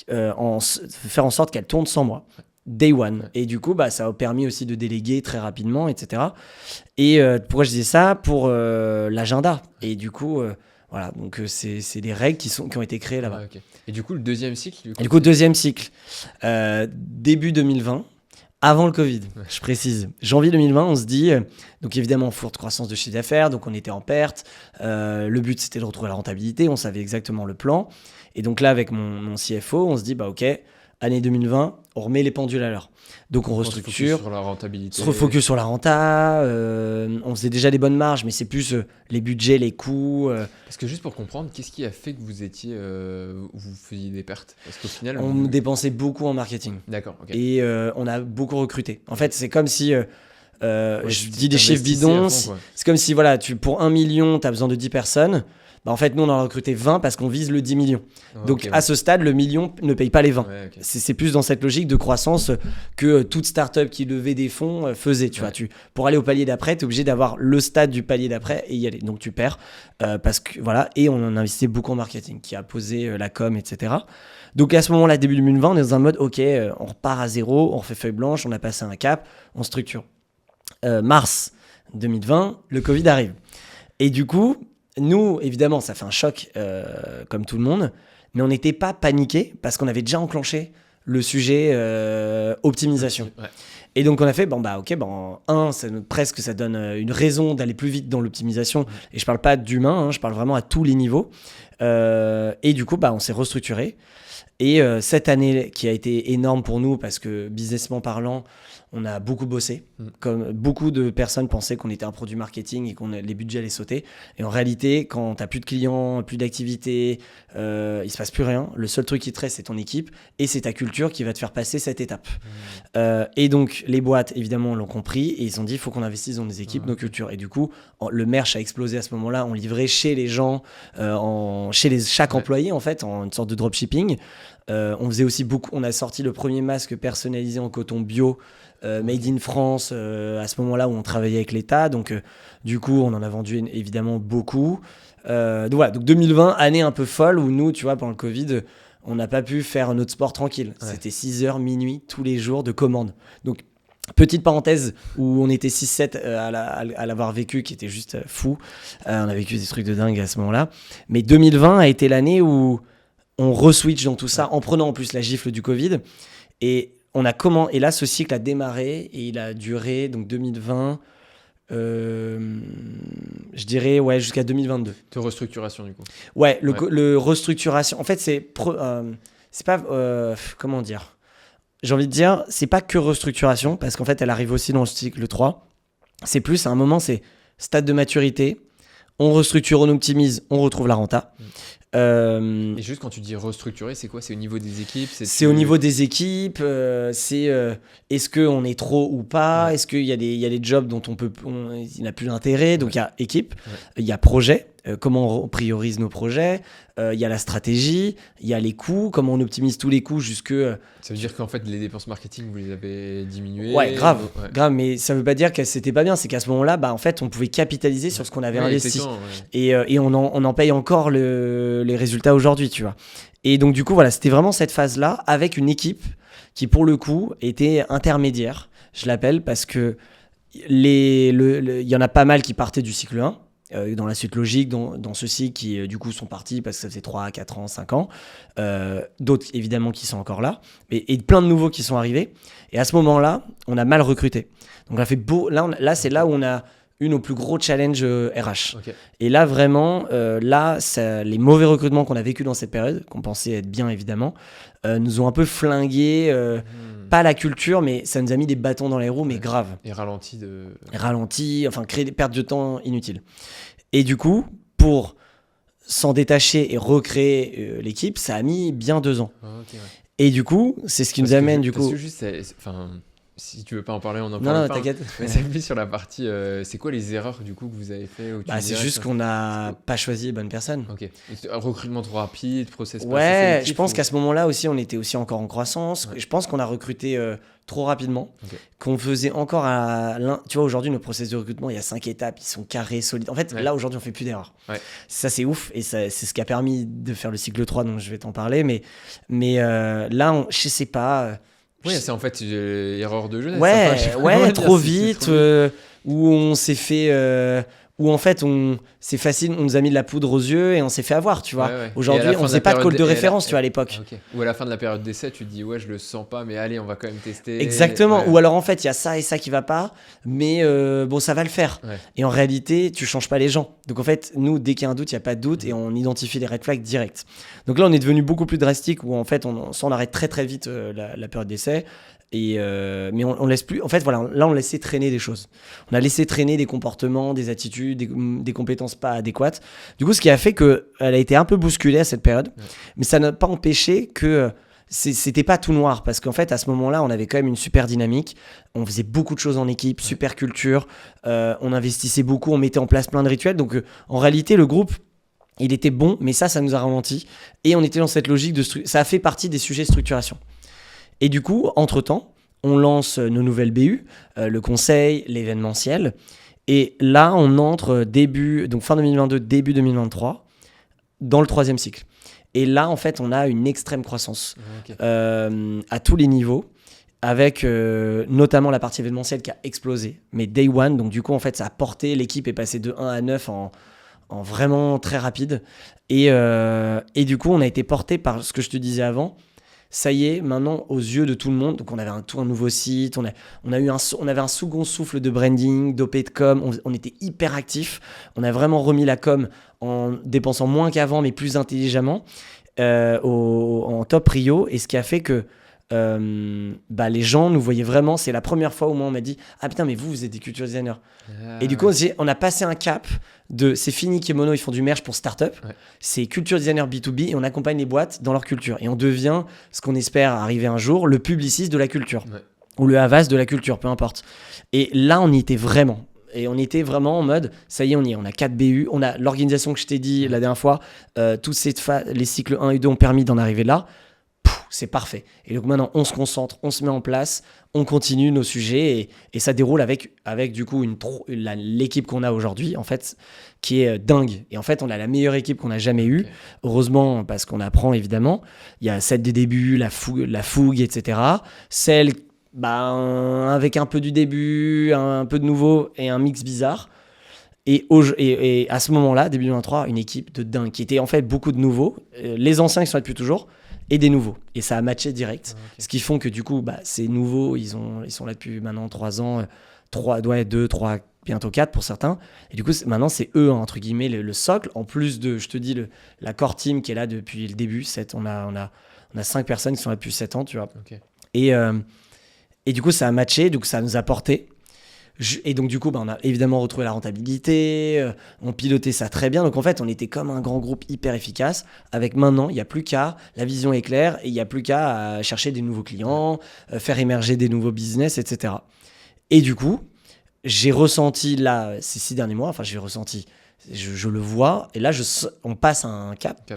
faire en sorte qu'elle tourne sans moi. Day one. Et du coup, ça a permis aussi de déléguer très rapidement, etc. Et pourquoi je disais ça ? Pour l'agenda. Et du coup... voilà, donc c'est des règles qui ont été créées là-bas. Ah, okay. Et du coup, le deuxième cycle deuxième cycle, début 2020, avant le Covid, je précise. Janvier 2020, on se dit, donc évidemment, forte croissance de chiffre d'affaires, donc on était en perte. Le but, c'était de retrouver la rentabilité, on savait exactement le plan. Et donc là, avec mon CFO, on se dit, ok, année 2020, on remet les pendules à l'heure. Donc on restructure, sur la rentabilité. Se refocus sur la renta, on faisait déjà des bonnes marges, mais c'est plus les budgets, les coûts. Parce que juste pour comprendre, qu'est-ce qui a fait que vous faisiez des pertes ? Parce qu'au final... On dépensait beaucoup en marketing. D'accord, ok. Et on a beaucoup recruté. En fait, c'est comme si... je dis des chiffres bidons, c'est comme si pour 1 million, tu as besoin de 10 personnes. En fait, nous, on en a recruté 20 parce qu'on vise le 10 millions. Donc, à ce stade, le million ne paye pas les 20. Ouais, okay. C'est plus dans cette logique de croissance que toute startup qui levait des fonds faisait. Tu vois, pour aller au palier d'après, tu es obligé d'avoir le stade du palier d'après et y aller. Donc, tu perds. Parce que, voilà. Et on en investissait beaucoup en marketing, qui a posé la com, etc. Donc, à ce moment-là, début 2020, on est dans un mode, OK, on repart à zéro, on refait feuille blanche, on a passé un cap, on structure. Mars 2020, le Covid arrive. Et du coup... Nous, évidemment, ça fait un choc comme tout le monde, mais on n'était pas paniqués parce qu'on avait déjà enclenché le sujet optimisation. Ouais. Et donc, on a fait, ça donne une raison d'aller plus vite dans l'optimisation. Et je ne parle pas d'humain, je parle vraiment à tous les niveaux. Et du coup, on s'est restructuré. Et cette année qui a été énorme pour nous parce que businessment parlant, on a beaucoup bossé. Comme beaucoup de personnes pensaient qu'on était un produit marketing et que les budgets allaient sauter. Et en réalité, quand tu n'as plus de clients, plus d'activités, il ne se passe plus rien. Le seul truc qui te reste, c'est ton équipe et c'est ta culture qui va te faire passer cette étape. Et donc, les boîtes, évidemment, l'ont compris et ils ont dit il faut qu'on investisse dans nos équipes, nos cultures. Et du coup, le merch a explosé à ce moment-là. On livrait chez les gens, chaque employé, en fait, en une sorte de dropshipping. On faisait aussi beaucoup. On a sorti le premier masque personnalisé en coton bio. Made in France à ce moment-là où on travaillait avec l'État, donc du coup on en a vendu évidemment beaucoup. Donc voilà, donc 2020, année un peu folle où nous, tu vois, pendant le Covid, on n'a pas pu faire notre sport tranquille. Ouais. C'était 6h, minuit, tous les jours de commandes. Donc petite parenthèse où on était 6-7 à l'avoir vécu, qui était juste fou. On a vécu des trucs de dingue à ce moment-là. Mais 2020 a été l'année où on re-switch dans tout ça, en prenant en plus la gifle du Covid. Et là, ce cycle a démarré et il a duré, donc 2020, je dirais, jusqu'à 2022. De restructuration, du coup. Ouais, le restructuration. En fait, c'est pas, comment dire ? J'ai envie de dire, c'est pas que restructuration, parce qu'en fait, elle arrive aussi dans le cycle 3. C'est plus, à un moment, c'est stade de maturité. On restructure, on optimise, on retrouve la renta. Et juste quand tu dis restructurer, c'est quoi ? C'est au niveau des équipes ? C'est au niveau des équipes. Est-ce qu'on est trop ou pas ? Ouais. Est-ce qu'il y a des jobs dont il n'a plus d'intérêt ? Donc il y a équipe, il y a projet. Comment on priorise nos projets, il y a la stratégie, il y a les coûts, comment on optimise tous les coûts jusque... Ça veut dire qu'en fait, les dépenses marketing, vous les avez diminuées ? Ouais, grave, mais ça veut pas dire que c'était pas bien, c'est qu'à ce moment-là, en fait, on pouvait capitaliser sur ce qu'on avait investi. Et on en paye encore les résultats aujourd'hui, tu vois. Et donc, du coup, voilà, c'était vraiment cette phase-là, avec une équipe qui, pour le coup, était intermédiaire, je l'appelle, parce que il y en a pas mal qui partaient du cycle 1, dans la suite logique, dans ceux-ci qui du coup sont partis parce que ça faisait 3, 4 ans, 5 ans. D'autres évidemment qui sont encore là, et plein de nouveaux qui sont arrivés. Et à ce moment-là, on a mal recruté. Donc on a fait là c'est là où on a eu nos plus gros challenges RH. Okay. Et là vraiment, les mauvais recrutements qu'on a vécu dans cette période, qu'on pensait être bien évidemment, nous ont un peu flingué, pas la culture, mais ça nous a mis des bâtons dans les roues, mais grave. Et ralenti, enfin créer des pertes de temps inutiles. Et du coup, pour s'en détacher et recréer l'équipe, ça a mis bien 2 ans. Ok, ouais. Et du coup, c'est ce qui nous amène du coup... Parce que juste, enfin, si tu veux pas en parler, on en Non, parle non, pas. t'inquiète. Mais c'est plus sur la partie, c'est quoi les erreurs du coup que vous avez fait C'est juste qu'on n'a pas choisi les bonnes personnes. Ok. Un recrutement trop rapide, process pas assez Ouais, sélectif, je pense ou- qu'à ce moment-là aussi, on était aussi encore en croissance. Ouais. Je pense qu'on a recruté trop rapidement, Ok. qu'on faisait encore Tu vois, aujourd'hui, nos process de recrutement, il y a 5 étapes, ils sont carrés, solides. En fait, Ouais. là, aujourd'hui, on fait plus d'erreurs. Ouais. Ça, c'est ouf, et c'est ce qui a permis de faire le cycle 3, dont je vais t'en parler. Mais là, je sais pas... Ouais, c'est en fait erreur de jeunesse. Ouais, enfin, je sais pas comment dire, trop c'est vite, trop vite. où on s'est fait... où en fait, c'est facile, on nous a mis de la poudre aux yeux et on s'est fait avoir, tu vois. Ouais, ouais. Et à Aujourd'hui, la fin on de faisait la pas de call période de et référence, tu vois, à l'époque. Ok. Ou à la fin de la période d'essai, tu te dis ouais, je le sens pas, mais allez, on va quand même tester. Exactement. Ouais. Ou alors en fait, il y a ça et ça qui va pas, mais bon, ça va le faire. Ouais. Et en réalité, tu changes pas les gens. Donc en fait, nous, dès qu'il y a un doute, il y a pas de doute et on identifie les red flags direct. Donc là, on est devenu beaucoup plus drastique où en fait, on arrête très très vite la période d'essai. Mais on laisse plus. En fait, voilà, là, on laissait traîner des choses. On a laissé traîner des comportements, des attitudes, des compétences pas adéquates. Du coup, ce qui a fait qu'elle a été un peu bousculée à cette période. Ouais. Mais ça n'a pas empêché que c'était pas tout noir. Parce qu'en fait, à ce moment-là, on avait quand même une super dynamique. On faisait beaucoup de choses en équipe, super culture. On investissait beaucoup, on mettait en place plein de rituels. Donc, en réalité, le groupe, il était bon, mais ça nous a ralenti. Et on était dans cette logique de ça a fait partie des sujets de structuration. Et du coup, entre-temps, on lance nos nouvelles BU, le conseil, l'événementiel. Et là, on entre donc fin 2022, début 2023, dans le 3e cycle. Et là, en fait, on a une extrême croissance Ok. à tous les niveaux, avec notamment la partie événementielle qui a explosé. Mais day one, donc du coup, en fait, ça a porté, l'équipe est passée de 1 à 9 en vraiment très rapide. Et du coup, on a été porté par ce que je te disais avant. Ça y est, maintenant, aux yeux de tout le monde, donc on avait un nouveau site, on avait un second souffle de branding, d'OP de com, on était hyper actifs, on a vraiment remis la com en dépensant moins qu'avant, mais plus intelligemment, en top prio, et ce qui a fait que les gens nous voyaient vraiment. C'est la première fois où moi on m'a dit « Ah putain, mais vous êtes des culture designers ». Et du coup, on a passé un cap de c'est fini Kimono, ils font du merch pour start-up. Ouais. C'est culture designer B2B et on accompagne les boîtes dans leur culture. Et on devient, ce qu'on espère arriver un jour, le publiciste de la culture. Ouais. Ou le Havas de la culture, peu importe. Et là, on y était vraiment. Et on était vraiment en mode, ça y est, on y est. On a 4 BU, on a l'organisation que je t'ai dit la dernière fois. Tous les cycles 1 et 2 ont permis d'en arriver là. C'est parfait. Et donc maintenant, on se concentre, on se met en place, on continue nos sujets et ça déroule avec du coup l'équipe qu'on a aujourd'hui, en fait, qui est dingue. Et en fait, on a la meilleure équipe qu'on a jamais eue. Okay. Heureusement, parce qu'on apprend évidemment. Il y a celle des débuts, la fougue, etc. Celle avec un peu du début, un peu de nouveau et un mix bizarre. Et à ce moment-là, début 2023, une équipe de dingue qui était en fait beaucoup de nouveaux. Les anciens qui sont là depuis toujours. Et des nouveaux. Et ça a matché direct. Okay. Ce qui font que du coup, ces nouveaux, ils sont là depuis maintenant 3 ans, 2, 3, bientôt 4 pour certains. Et du coup, maintenant, c'est eux, entre guillemets, le socle. En plus de, je te dis, la core team qui est là depuis le début. On a 5 personnes qui sont là depuis 7 ans, tu vois. Okay. Et du coup, ça a matché, donc ça nous a porté. Et donc du coup, on a évidemment retrouvé la rentabilité, on pilotait ça très bien. Donc en fait, on était comme un grand groupe hyper efficace. Avec maintenant, il n'y a plus qu'à, la vision est claire, et il n'y a plus qu'à chercher des nouveaux clients, faire émerger des nouveaux business, etc. Et du coup, j'ai ressenti là, ces 6 derniers mois, enfin je le vois, et là on passe un cap.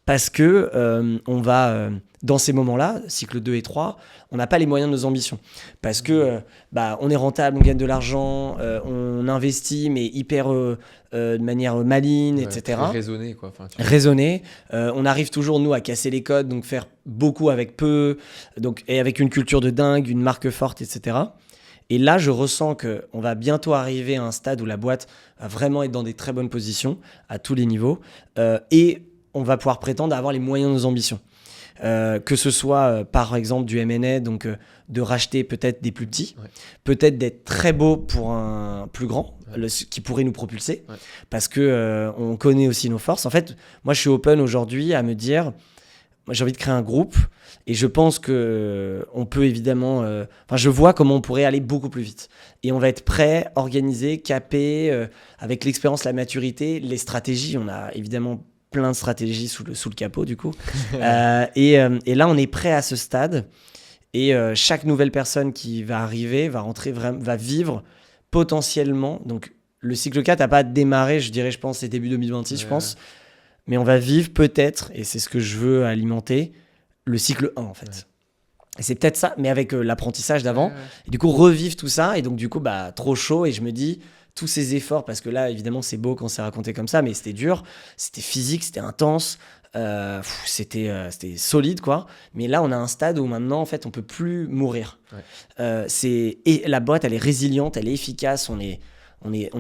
Parce que on va, dans ces moments-là, cycle 2 et 3, on n'a pas les moyens de nos ambitions. Parce que on est rentable, on gagne de l'argent, on investit, mais hyper de manière maligne, etc. Raisonné, quoi. Raisonné. On arrive toujours, nous, à casser les codes, donc faire beaucoup avec peu, et avec une culture de dingue, une marque forte, etc. Et là, je ressens qu'on va bientôt arriver à un stade où la boîte va vraiment être dans des très bonnes positions à tous les niveaux et on va pouvoir prétendre à avoir les moyens de nos ambitions. Que ce soit par exemple du M&A, donc de racheter peut-être des plus petits, peut-être d'être très beau pour un plus grand, qui pourrait nous propulser, parce que on connaît aussi nos forces. En fait, moi je suis open aujourd'hui à me dire, moi j'ai envie de créer un groupe et je pense que on peut évidemment, je vois comment on pourrait aller beaucoup plus vite et on va être prêt, organisé, capé, avec l'expérience, la maturité, les stratégies. On a évidemment plein de stratégies sous le capot du coup. Et là, on est prêt à ce stade. Et chaque nouvelle personne qui va arriver va vivre potentiellement. Donc, le cycle 4 n'a pas démarré, je dirais, je pense, c'est début 2026, je pense. Mais on va vivre peut-être, et c'est ce que je veux alimenter, le cycle 1 en fait. Ouais. Et c'est peut-être ça, mais avec l'apprentissage d'avant. Ouais. Et du coup, revivre tout ça. Et donc, du coup, trop chaud. Et je me dis, tous ces efforts, parce que là, évidemment, c'est beau quand c'est raconté comme ça, mais c'était dur, c'était physique, c'était intense. C'était solide quoi, mais là on a un stade où maintenant en fait on peut plus mourir. Et la boîte elle est résiliente, elle est efficace, on est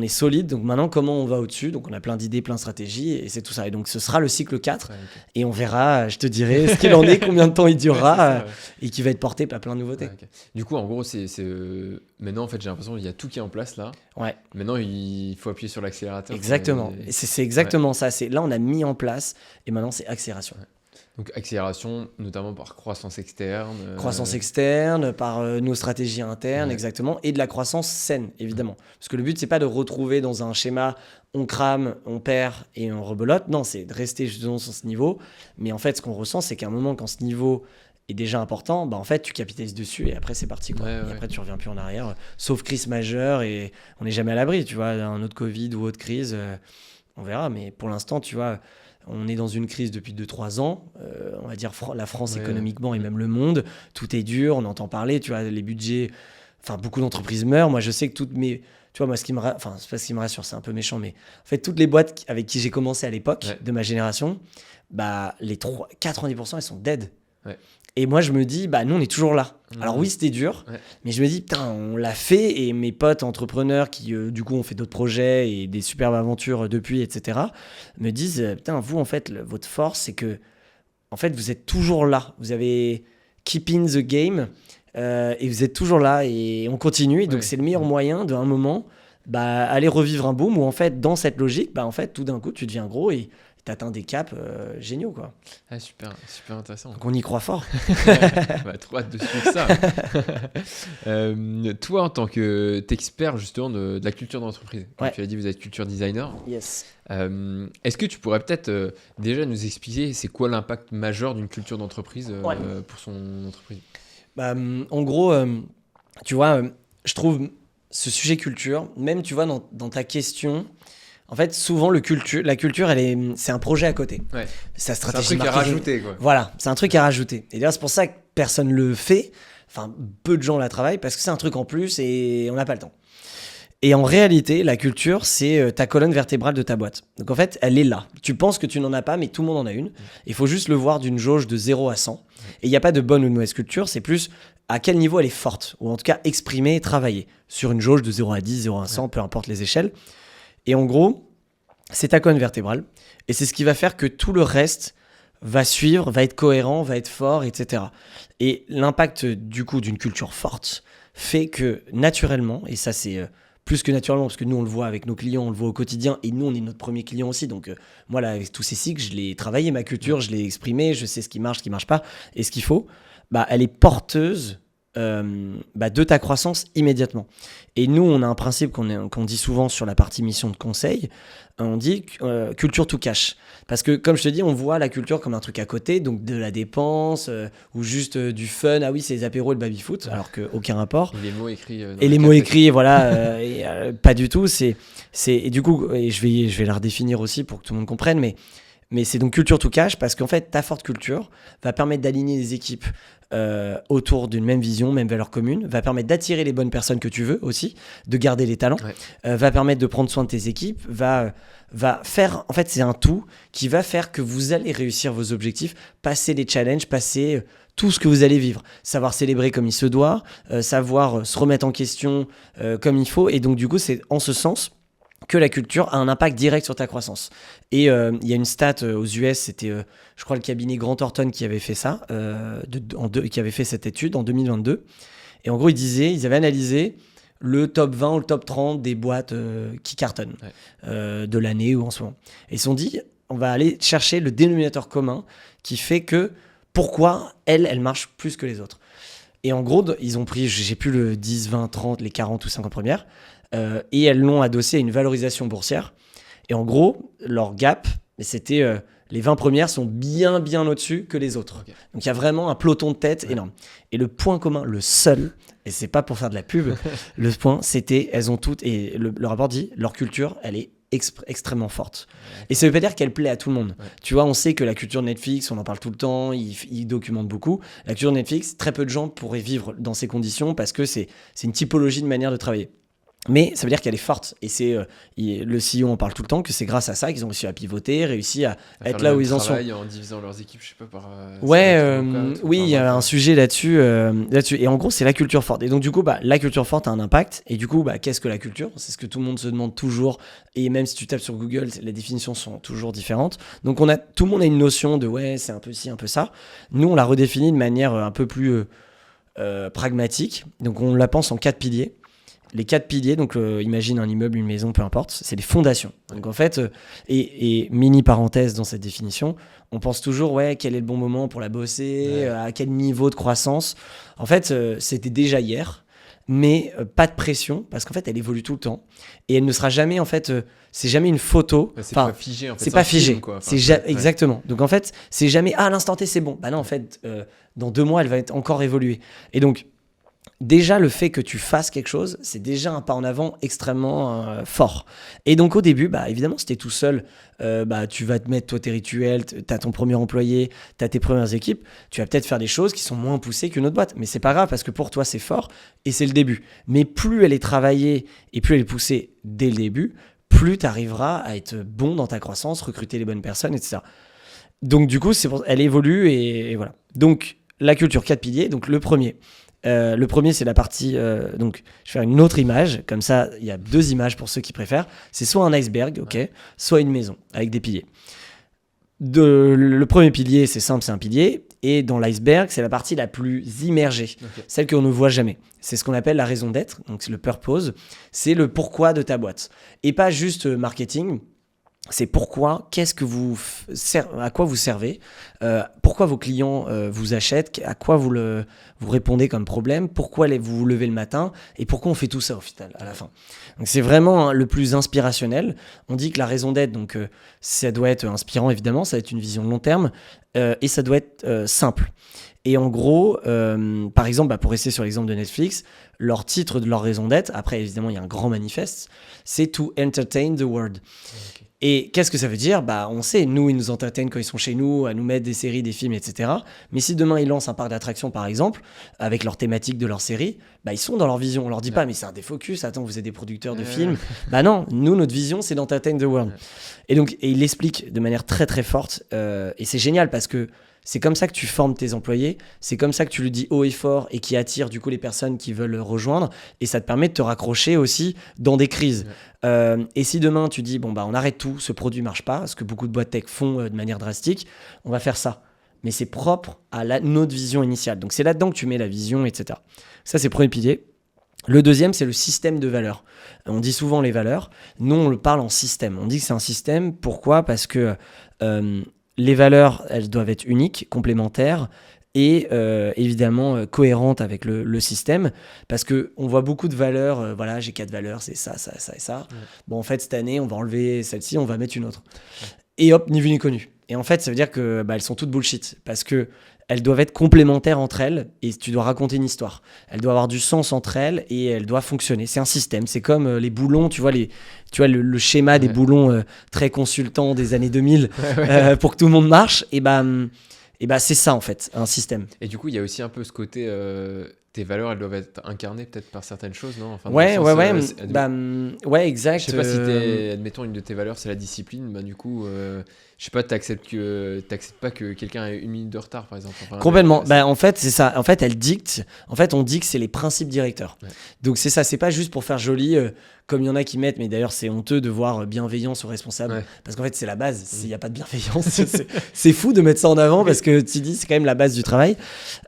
solide, donc maintenant comment on va au-dessus, donc on a plein d'idées, plein de stratégies et c'est tout ça, et donc ce sera le cycle 4 et on verra, je te dirai ce qu'il en est, combien de temps il durera et qui va être porté par plein de nouveautés. Du coup en gros c'est maintenant en fait j'ai l'impression qu'il y a tout qui est en place là. Maintenant il faut appuyer sur l'accélérateur. Exactement, et c'est exactement ça, là on a mis en place et maintenant c'est accélération. Donc accélération, notamment par croissance externe. Croissance externe, par nos stratégies internes, exactement, et de la croissance saine, évidemment. Parce que le but, c'est pas de retrouver dans un schéma, on crame, on perd et on rebelote. Non, c'est de rester justement sur ce niveau. Mais en fait, ce qu'on ressent, c'est qu'à un moment, quand ce niveau est déjà important, en fait, tu capitalises dessus et après, c'est parti. Quoi. Et après, tu reviens plus en arrière, sauf crise majeure et on n'est jamais à l'abri, tu vois, un autre Covid ou autre crise, on verra. Mais pour l'instant, tu vois... On est dans une crise depuis 2-3 ans, on va dire la France économiquement et même le monde, tout est dur, on entend parler, tu vois, les budgets, enfin beaucoup d'entreprises meurent, moi je sais que toutes mes, tu vois, moi c'est pas ce qui me rassure, c'est un peu méchant, mais en fait toutes les boîtes avec qui j'ai commencé à l'époque de ma génération, les 90% elles sont dead. Et moi, je me dis, nous, on est toujours là. Alors oui, c'était dur, mais je me dis, putain, on l'a fait. Et mes potes entrepreneurs qui, du coup, ont fait d'autres projets et des superbes aventures depuis, etc., me disent, putain, vous, en fait, votre force, c'est que, en fait, vous êtes toujours là. Vous avez keep in the game et vous êtes toujours là et on continue. Et donc, c'est le meilleur moyen, d'un moment, aller revivre un boom où, en fait, dans cette logique, en fait, tout d'un coup, tu deviens gros et t'atteins des caps géniaux, quoi. Super intéressant. Donc on y croit fort. Trop hâte de suivre ça. Toi, en tant qu'expert justement de la culture d'entreprise, comme tu as dit, vous êtes culture designer. Yes. Est-ce que tu pourrais peut-être déjà nous expliquer c'est quoi l'impact majeur d'une culture d'entreprise pour son entreprise? En gros, tu vois, je trouve ce sujet culture, même tu vois dans ta question. En fait, souvent, la culture, c'est un projet à côté. Sa stratégie c'est un truc à rajouter, quoi. Voilà, c'est un truc à rajouter. Et d'ailleurs, c'est pour ça que personne ne le fait. Enfin, peu de gens la travaillent parce que c'est un truc en plus et on n'a pas le temps. Et en réalité, la culture, c'est ta colonne vertébrale de ta boîte. Donc en fait, elle est là. Tu penses que tu n'en as pas, mais tout le monde en a une. Il faut juste le voir d'une jauge de 0 à 100. Et il n'y a pas de bonne ou de mauvaise culture, c'est plus à quel niveau elle est forte. Ou en tout cas, exprimée et travaillée. Sur une jauge de 0 à 10, 0 à 100, peu importe les échelles. Et en gros, c'est ta colonne vertébrale. Et c'est ce qui va faire que tout le reste va suivre, va être cohérent, va être fort, etc. Et l'impact du coup d'une culture forte fait que naturellement, et ça c'est plus que naturellement, parce que nous on le voit avec nos clients, on le voit au quotidien, et nous on est notre premier client aussi. Donc moi là, avec tous ces cycles, je l'ai travaillé, ma culture, je l'ai exprimée, je sais ce qui marche pas, et ce qu'il faut. Elle est porteuse de ta croissance immédiatement. Et nous, on a un principe qu'on dit souvent sur la partie mission de conseil, on dit culture to cash. Parce que, comme je te dis, on voit la culture comme un truc à côté, donc de la dépense, ou juste du fun, ah oui, c'est les apéros et le baby-foot, alors qu'aucun rapport. Et les mots écrits. Et les mots écrits, voilà, pas du tout. Et du coup, et je vais la redéfinir aussi pour que tout le monde comprenne, mais c'est donc culture to cash parce qu'en fait, ta forte culture va permettre d'aligner les équipes autour d'une même vision, même valeur commune, va permettre d'attirer les bonnes personnes que tu veux aussi, de garder les talents, va permettre de prendre soin de tes équipes, va faire, en fait, c'est un tout qui va faire que vous allez réussir vos objectifs, passer les challenges, passer tout ce que vous allez vivre, savoir célébrer comme il se doit, savoir se remettre en question comme il faut, et donc du coup, c'est en ce sens que la culture a un impact direct sur ta croissance. Et il y a une stat aux US, c'était je crois le cabinet Grant Thornton qui avait fait ça, qui avait fait cette étude en 2022. Et en gros, ils avaient analysé le top 20 ou le top 30 des boîtes qui cartonnent de l'année ou en ce moment. Et ils se sont dit, on va aller chercher le dénominateur commun qui fait que pourquoi elle marche plus que les autres. Et en gros, ils ont pris, j'ai plus le 10, 20, 30, les 40 ou 50 premières, et elles l'ont adossé à une valorisation boursière. Et en gros, leur gap, c'était Les 20 premières sont bien au-dessus que les autres. Ok. Donc il y a vraiment un peloton de tête énorme. Et le point commun, le seul, et c'est pas pour faire de la pub, le point, c'était, elles ont toutes, et le rapport dit, leur culture, elle est extrêmement forte. Et ça veut pas dire qu'elle plaît à tout le monde. Ouais. Tu vois, on sait que la culture Netflix, on en parle tout le temps, ils documentent beaucoup. La culture Netflix, très peu de gens pourraient vivre dans ces conditions parce que c'est une typologie de manière de travailler. Mais ça veut dire qu'elle est forte. Et c'est le CEO en parle tout le temps, que c'est grâs à ça qu'ils ont réussi à pivoter, réussi à être là où ils en sont. En divisant leurs équipes, je sais pas, par... Oui, il y a un sujet là-dessus. Et en gros, c'est la culture forte. Et donc, du coup, la culture forte a un impact. Et du coup, qu'est-ce que la culture ? C'est ce que tout le monde se demande toujours. Et même si tu tapes sur Google, les définitions sont toujours différentes. Donc, tout le monde a une notion de c'est un peu ci, un peu ça. Nous, on l'a redéfini de manière un peu plus pragmatique. Donc, on la pense en 4 piliers. Les 4 piliers, donc imagine un immeuble, une maison, peu importe, c'est les fondations. Donc en fait, et mini parenthèse dans cette définition, on pense toujours, quel est le bon moment pour la bosser, à quel niveau de croissance. En fait, c'était déjà hier, mais pas de pression, parce qu'en fait, elle évolue tout le temps. Et elle ne sera jamais, en fait, c'est jamais une photo. C'est pas figé, en fait. C'est pas figé. Film, quoi. Exactement. Donc en fait, c'est jamais, à l'instant T, c'est bon. Bah non, en fait, dans 2 mois, elle va être encore évoluée. Et donc, déjà, le fait que tu fasses quelque chose, c'est déjà un pas en avant extrêmement fort. Et donc, au début, évidemment, si t'es tout seul, tu vas te mettre, toi, tes rituels, t'as ton premier employé, t'as tes premières équipes, tu vas peut-être faire des choses qui sont moins poussées qu'une autre boîte. Mais c'est pas grave parce que pour toi, c'est fort et c'est le début. Mais plus elle est travaillée et plus elle est poussée dès le début, plus tu arriveras à être bon dans ta croissance, recruter les bonnes personnes, etc. Donc, du coup, elle évolue et voilà. Donc, la culture 4 piliers. Donc, le premier, c'est la partie. Donc, je vais faire une autre image. Comme ça, il y a 2 images pour ceux qui préfèrent. C'est soit un iceberg, soit une maison avec des piliers. Le premier pilier, c'est simple, c'est un pilier. Et dans l'iceberg, c'est la partie la plus immergée, celle qu'on ne voit jamais. C'est ce qu'on appelle la raison d'être. Donc, c'est le purpose. C'est le pourquoi de ta boîte. Et pas juste marketing. C'est pourquoi, à quoi vous servez, pourquoi vos clients vous achètent, à quoi vous répondez comme problème, pourquoi vous vous levez le matin et pourquoi on fait tout ça au final à la fin. Donc c'est vraiment le plus inspirationnel. On dit que la raison d'être, donc ça doit être inspirant évidemment, ça doit être une vision long terme et ça doit être simple. Et en gros, par exemple, pour rester sur l'exemple de Netflix, leur titre de leur raison d'être, après évidemment il y a un grand manifeste, c'est To Entertain the World. Okay. Et qu'est-ce que ça veut dire ? On sait, nous, ils nous entertainent quand ils sont chez nous, à nous mettre des séries, des films, etc. Mais si demain, ils lancent un parc d'attractions, par exemple, avec leur thématique de leur série, ils sont dans leur vision. On leur dit pas, mais c'est un défocus, attends, vous êtes des producteurs de films. Non, nous, notre vision, c'est d'entertain the world. Et donc, il l'explique de manière très, très forte. Et c'est génial parce que c'est comme ça que tu formes tes employés, c'est comme ça que tu le dis haut et fort et qui attire du coup les personnes qui veulent rejoindre et ça te permet de te raccrocher aussi dans des crises. Et si demain tu dis on arrête tout, ce produit marche pas, ce que beaucoup de boîtes tech font de manière drastique, on va faire ça. Mais c'est propre à notre vision initiale. Donc c'est là-dedans que tu mets la vision, etc. Ça c'est le premier pilier. Le deuxième, c'est le système de valeurs. On dit souvent les valeurs. Nous, on le parle en système. On dit que c'est un système. Pourquoi ? Parce que les valeurs, elles doivent être uniques, complémentaires et évidemment cohérentes avec le système. Parce qu'on voit beaucoup de valeurs. J'ai 4 valeurs, c'est ça, ça, ça et ça. Ouais. En fait, cette année, on va enlever celle-ci, on va mettre une autre. Ouais. Et hop, ni vu ni connu. Et en fait, ça veut dire que elles sont toutes bullshit. Parce que elles doivent être complémentaires entre elles et tu dois raconter une histoire. Elles doivent avoir du sens entre elles et elles doivent fonctionner. C'est un système. C'est comme les boulons, tu vois le schéma des boulons très consultants des années 2000 pour que tout le monde marche. Et c'est ça en fait, un système. Et du coup, il y a aussi un peu ce côté... Tes valeurs, elles doivent être incarnées peut-être par certaines choses, non ? Ouais, exact. Je sais pas si admettons, une de tes valeurs, c'est la discipline. Du coup, je sais pas, t'acceptes pas que quelqu'un ait 1 minute de retard, par exemple. Complètement. En fait, c'est ça. En fait, elle dicte. En fait, on dit que c'est les principes directeurs. Ouais. Donc, c'est ça. C'est pas juste pour faire joli, comme il y en a qui mettent, mais d'ailleurs, c'est honteux de voir bienveillance aux responsables. Ouais. Parce qu'en fait, c'est la base. S'il n'y a pas de bienveillance, c'est fou de mettre ça en avant parce que tu dis, c'est quand même la base du travail.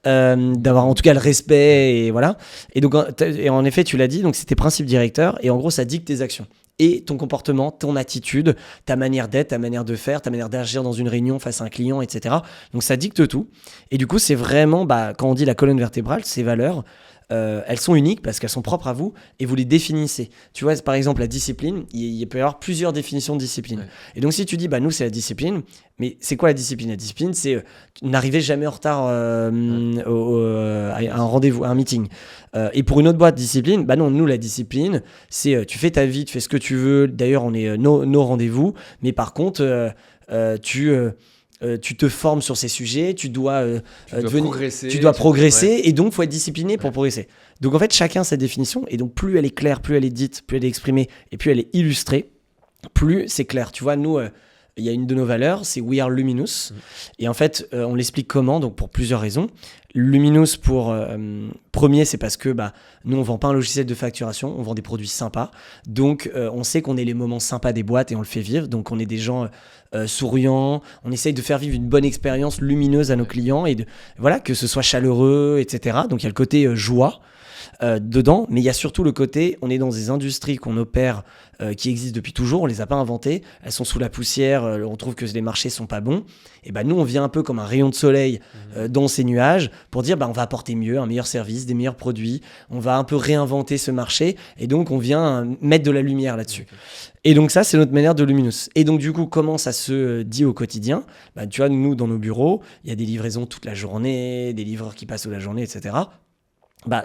D'avoir en tout cas le respect et voilà. Et donc, en effet, tu l'as dit, donc c'est tes principes directeurs et en gros, ça dicte tes actions. Et ton comportement, ton attitude, ta manière d'être, ta manière de faire, ta manière d'agir dans une réunion face à un client, etc. Donc ça dicte tout. Et du coup, c'est vraiment, quand on dit la colonne vertébrale, ces valeurs, elles sont uniques parce qu'elles sont propres à vous et vous les définissez. Tu vois, par exemple, la discipline, il peut y avoir plusieurs définitions de discipline. Ouais. Et donc, si tu dis, nous, c'est la discipline, mais c'est quoi la discipline ? La discipline, c'est n'arriver jamais en retard à un rendez-vous, à un meeting. Et pour une autre boîte, discipline, non, nous, la discipline, c'est tu fais ta vie, tu fais ce que tu veux. D'ailleurs, on est nos rendez-vous, mais par contre, tu te formes sur ces sujets, tu dois progresser et donc il faut être discipliné pour progresser. Donc en fait, chacun sa définition et donc plus elle est claire, plus elle est dite, plus elle est exprimée et plus elle est illustrée, plus c'est clair. Tu vois, nous, il y a une de nos valeurs, c'est We are Luminous. Et en fait, on l'explique comment, donc pour plusieurs raisons. Luminous, premier, c'est parce que nous, on vend pas un logiciel de facturation, on vend des produits sympas. Donc, on sait qu'on est les moments sympas des boîtes et on le fait vivre. Donc, on est des gens souriants. On essaye de faire vivre une bonne expérience lumineuse à nos clients et que ce soit chaleureux, etc. Donc, il y a le côté joie dedans, mais il y a surtout le côté, on est dans des industries qu'on opère qui existent depuis toujours, on les a pas inventées, elles sont sous la poussière, on trouve que les marchés sont pas bons, et nous on vient un peu comme un rayon de soleil dans ces nuages pour dire on va apporter mieux, un meilleur service, des meilleurs produits, on va un peu réinventer ce marché, et donc on vient mettre de la lumière là-dessus. Okay. Et donc ça, c'est notre manière de Luminous. Et donc du coup, comment ça se dit au quotidien ? Tu vois, nous, dans nos bureaux, il y a des livraisons toute la journée, des livreurs qui passent toute la journée, etc.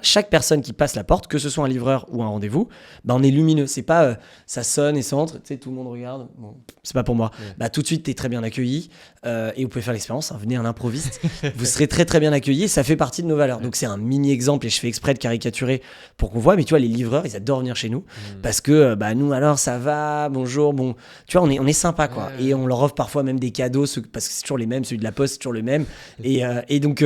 Chaque personne qui passe la porte, que ce soit un livreur ou un rendez-vous, on est lumineux. C'est pas ça sonne et ça entre, tu sais, tout le monde regarde. Bon, c'est pas pour moi. Ouais. Tout de suite, t'es très bien accueilli et vous pouvez faire l'expérience. Venez à l'improviste, vous serez très très bien accueilli. Ça fait partie de nos valeurs. Ouais. Donc c'est un mini exemple et je fais exprès de caricaturer pour qu'on voit. Mais tu vois, les livreurs, ils adorent venir chez nous parce que nous, alors ça va, bonjour, bon, tu vois, on est sympa quoi. Ouais. Et on leur offre parfois même des cadeaux parce que c'est toujours les mêmes. Celui de la Poste, c'est toujours le même. Et donc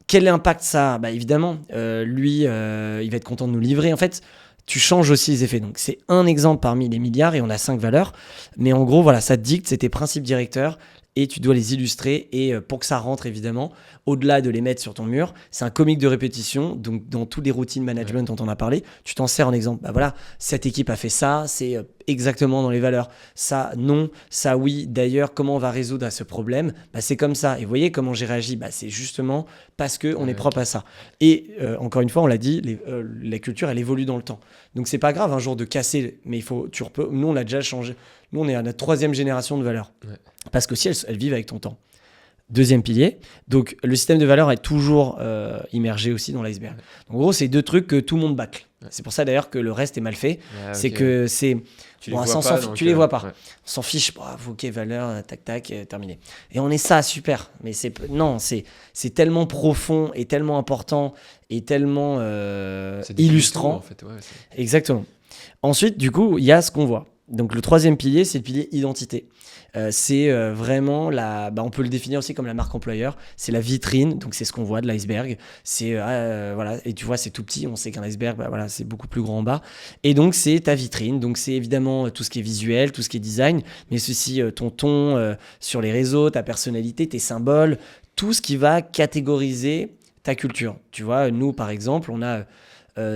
quel impact ça a ? Évidemment, lui, il va être content de nous livrer. En fait, tu changes aussi les effets. Donc, c'est un exemple parmi les milliards et on a 5 valeurs. Mais en gros, ça te dicte, c'est tes principes directeurs et tu dois les illustrer. Et pour que ça rentre, évidemment, au-delà de les mettre sur ton mur, c'est un comique de répétition. Donc, dans toutes les routines management dont on a parlé, tu t'en sers en exemple. Cette équipe a fait ça, c'est exactement dans les valeurs. Ça, non, ça, oui. D'ailleurs, comment on va résoudre ce problème ? C'est comme ça. Et vous voyez comment j'ai réagi ? C'est justement parce qu'on est propre à ça. Et encore une fois, on l'a dit, la culture, elle évolue dans le temps. Donc, c'est pas grave un jour de casser, mais nous, on l'a déjà changé. Nous, on est à notre 3e génération de valeurs. Ouais. Parce que si elles vivent avec ton temps. Deuxième pilier, donc le système de valeurs est toujours immergé aussi dans l'iceberg. Donc, en gros, c'est 2 trucs que tout le monde bâcle. Ouais. C'est pour ça d'ailleurs que le reste est mal fait. Ouais, c'est que c'est... Tu les vois pas. Ouais. On s'en fiche. Ok, valeurs, tac, tac, terminé. Et on est ça, super. Mais c'est tellement profond et tellement important et tellement illustrant. En fait. Ouais, exactement. Ensuite, du coup, il y a ce qu'on voit. Donc le 3e pilier, c'est le pilier identité. C'est vraiment on peut le définir aussi comme la marque employeur. C'est la vitrine, donc c'est ce qu'on voit de l'iceberg. C'est et tu vois, c'est tout petit. On sait qu'un iceberg, c'est beaucoup plus grand en bas. Et donc c'est ta vitrine. Donc c'est évidemment tout ce qui est visuel, tout ce qui est design, mais ceci ton ton sur les réseaux, ta personnalité, tes symboles, tout ce qui va catégoriser ta culture. Tu vois, nous par exemple, on a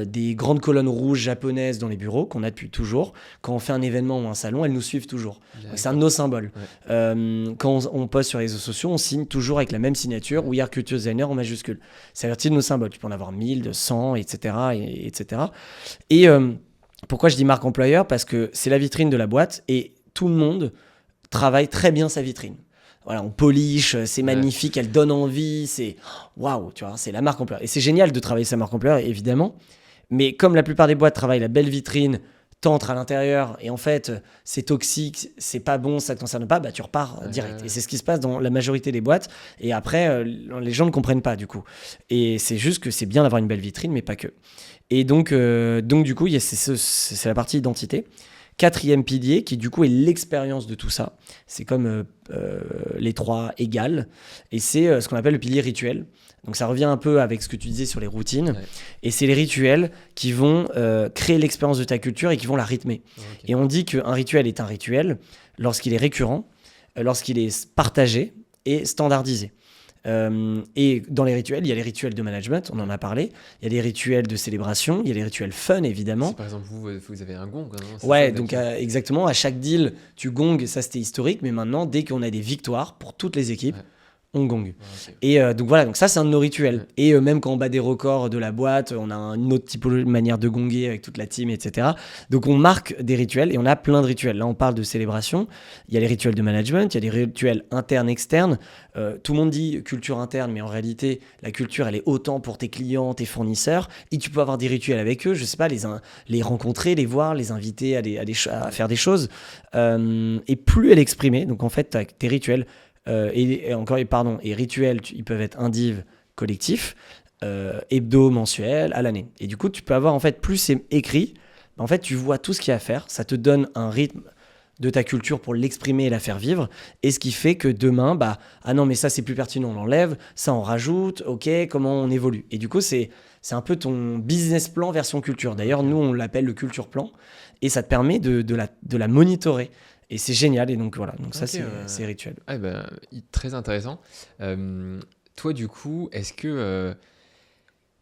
des grandes colonnes rouges japonaises dans les bureaux qu'on a depuis toujours. Quand on fait un événement ou un salon, elles nous suivent toujours. Donc, c'est un de nos symboles. Ouais. Quand on poste sur les réseaux sociaux, on signe toujours avec la même signature, We are Culture Designer en majuscule. C'est partie de nos symboles. Tu peux en avoir 1000, 100, etc. etc. Et pourquoi je dis marque employeur ? Parce que c'est la vitrine de la boîte et tout le monde travaille très bien sa vitrine. Voilà, on polish, c'est magnifique, elle donne envie, c'est waouh, tu vois, c'est la marque employeur. Et c'est génial de travailler sa marque employeur, évidemment. Mais comme la plupart des boîtes travaillent la belle vitrine, t'entres à l'intérieur et en fait, c'est toxique, c'est pas bon, ça te concerne pas, tu repars direct. Et c'est ce qui se passe dans la majorité des boîtes. Et après, les gens ne comprennent pas du coup. Et c'est juste que c'est bien d'avoir une belle vitrine, mais pas que. Et donc du coup, c'est la partie identité. 4e pilier, qui du coup est l'expérience de tout ça. C'est comme les 3 égales. Et c'est ce qu'on appelle le pilier rituel. Donc ça revient un peu avec ce que tu disais sur les routines. Ouais. Et c'est les rituels qui vont créer l'expérience de ta culture et qui vont la rythmer. Okay. Et on dit qu'un rituel est un rituel lorsqu'il est récurrent, lorsqu'il est partagé et standardisé. Et dans les rituels, il y a les rituels de management, on en a parlé. Il y a les rituels de célébration, il y a les rituels fun, évidemment. Si par exemple, vous avez un gong, non ? Ouais, donc exactement, à chaque deal, tu gongs, ça c'était historique, mais maintenant, dès qu'on a des victoires pour toutes les équipes, on gong. Ok. Et donc voilà, donc ça c'est un de nos rituels. Ouais. Et même quand on bat des records de la boîte, on a une autre typologie, manière de gonger avec toute la team, etc. Donc on marque des rituels et on a plein de rituels. Là on parle de célébration, il y a les rituels de management, il y a les rituels internes, externes. Tout le monde dit culture interne, mais en réalité la culture elle est autant pour tes clients, tes fournisseurs. Et tu peux avoir des rituels avec eux, je sais pas, les rencontrer, les voir, les inviter à faire des choses. Et plus elle est exprimée, donc en fait t'as tes rituels. Et rituels, ils peuvent être indiv, collectifs, hebdo, mensuel, à l'année. Et du coup, tu peux avoir, en fait, plus c'est écrit, en fait, tu vois tout ce qu'il y a à faire, ça te donne un rythme de ta culture pour l'exprimer et la faire vivre, et ce qui fait que demain, ah non, mais ça, c'est plus pertinent, on l'enlève, ça, on rajoute, ok, comment on évolue. Et du coup, c'est un peu ton business plan version culture. D'ailleurs, nous, on l'appelle le culture plan, et ça te permet de la monitorer. Et c'est génial, et donc voilà, donc ça, c'est rituel. Ah, ben, très intéressant. Toi, du coup, est-ce que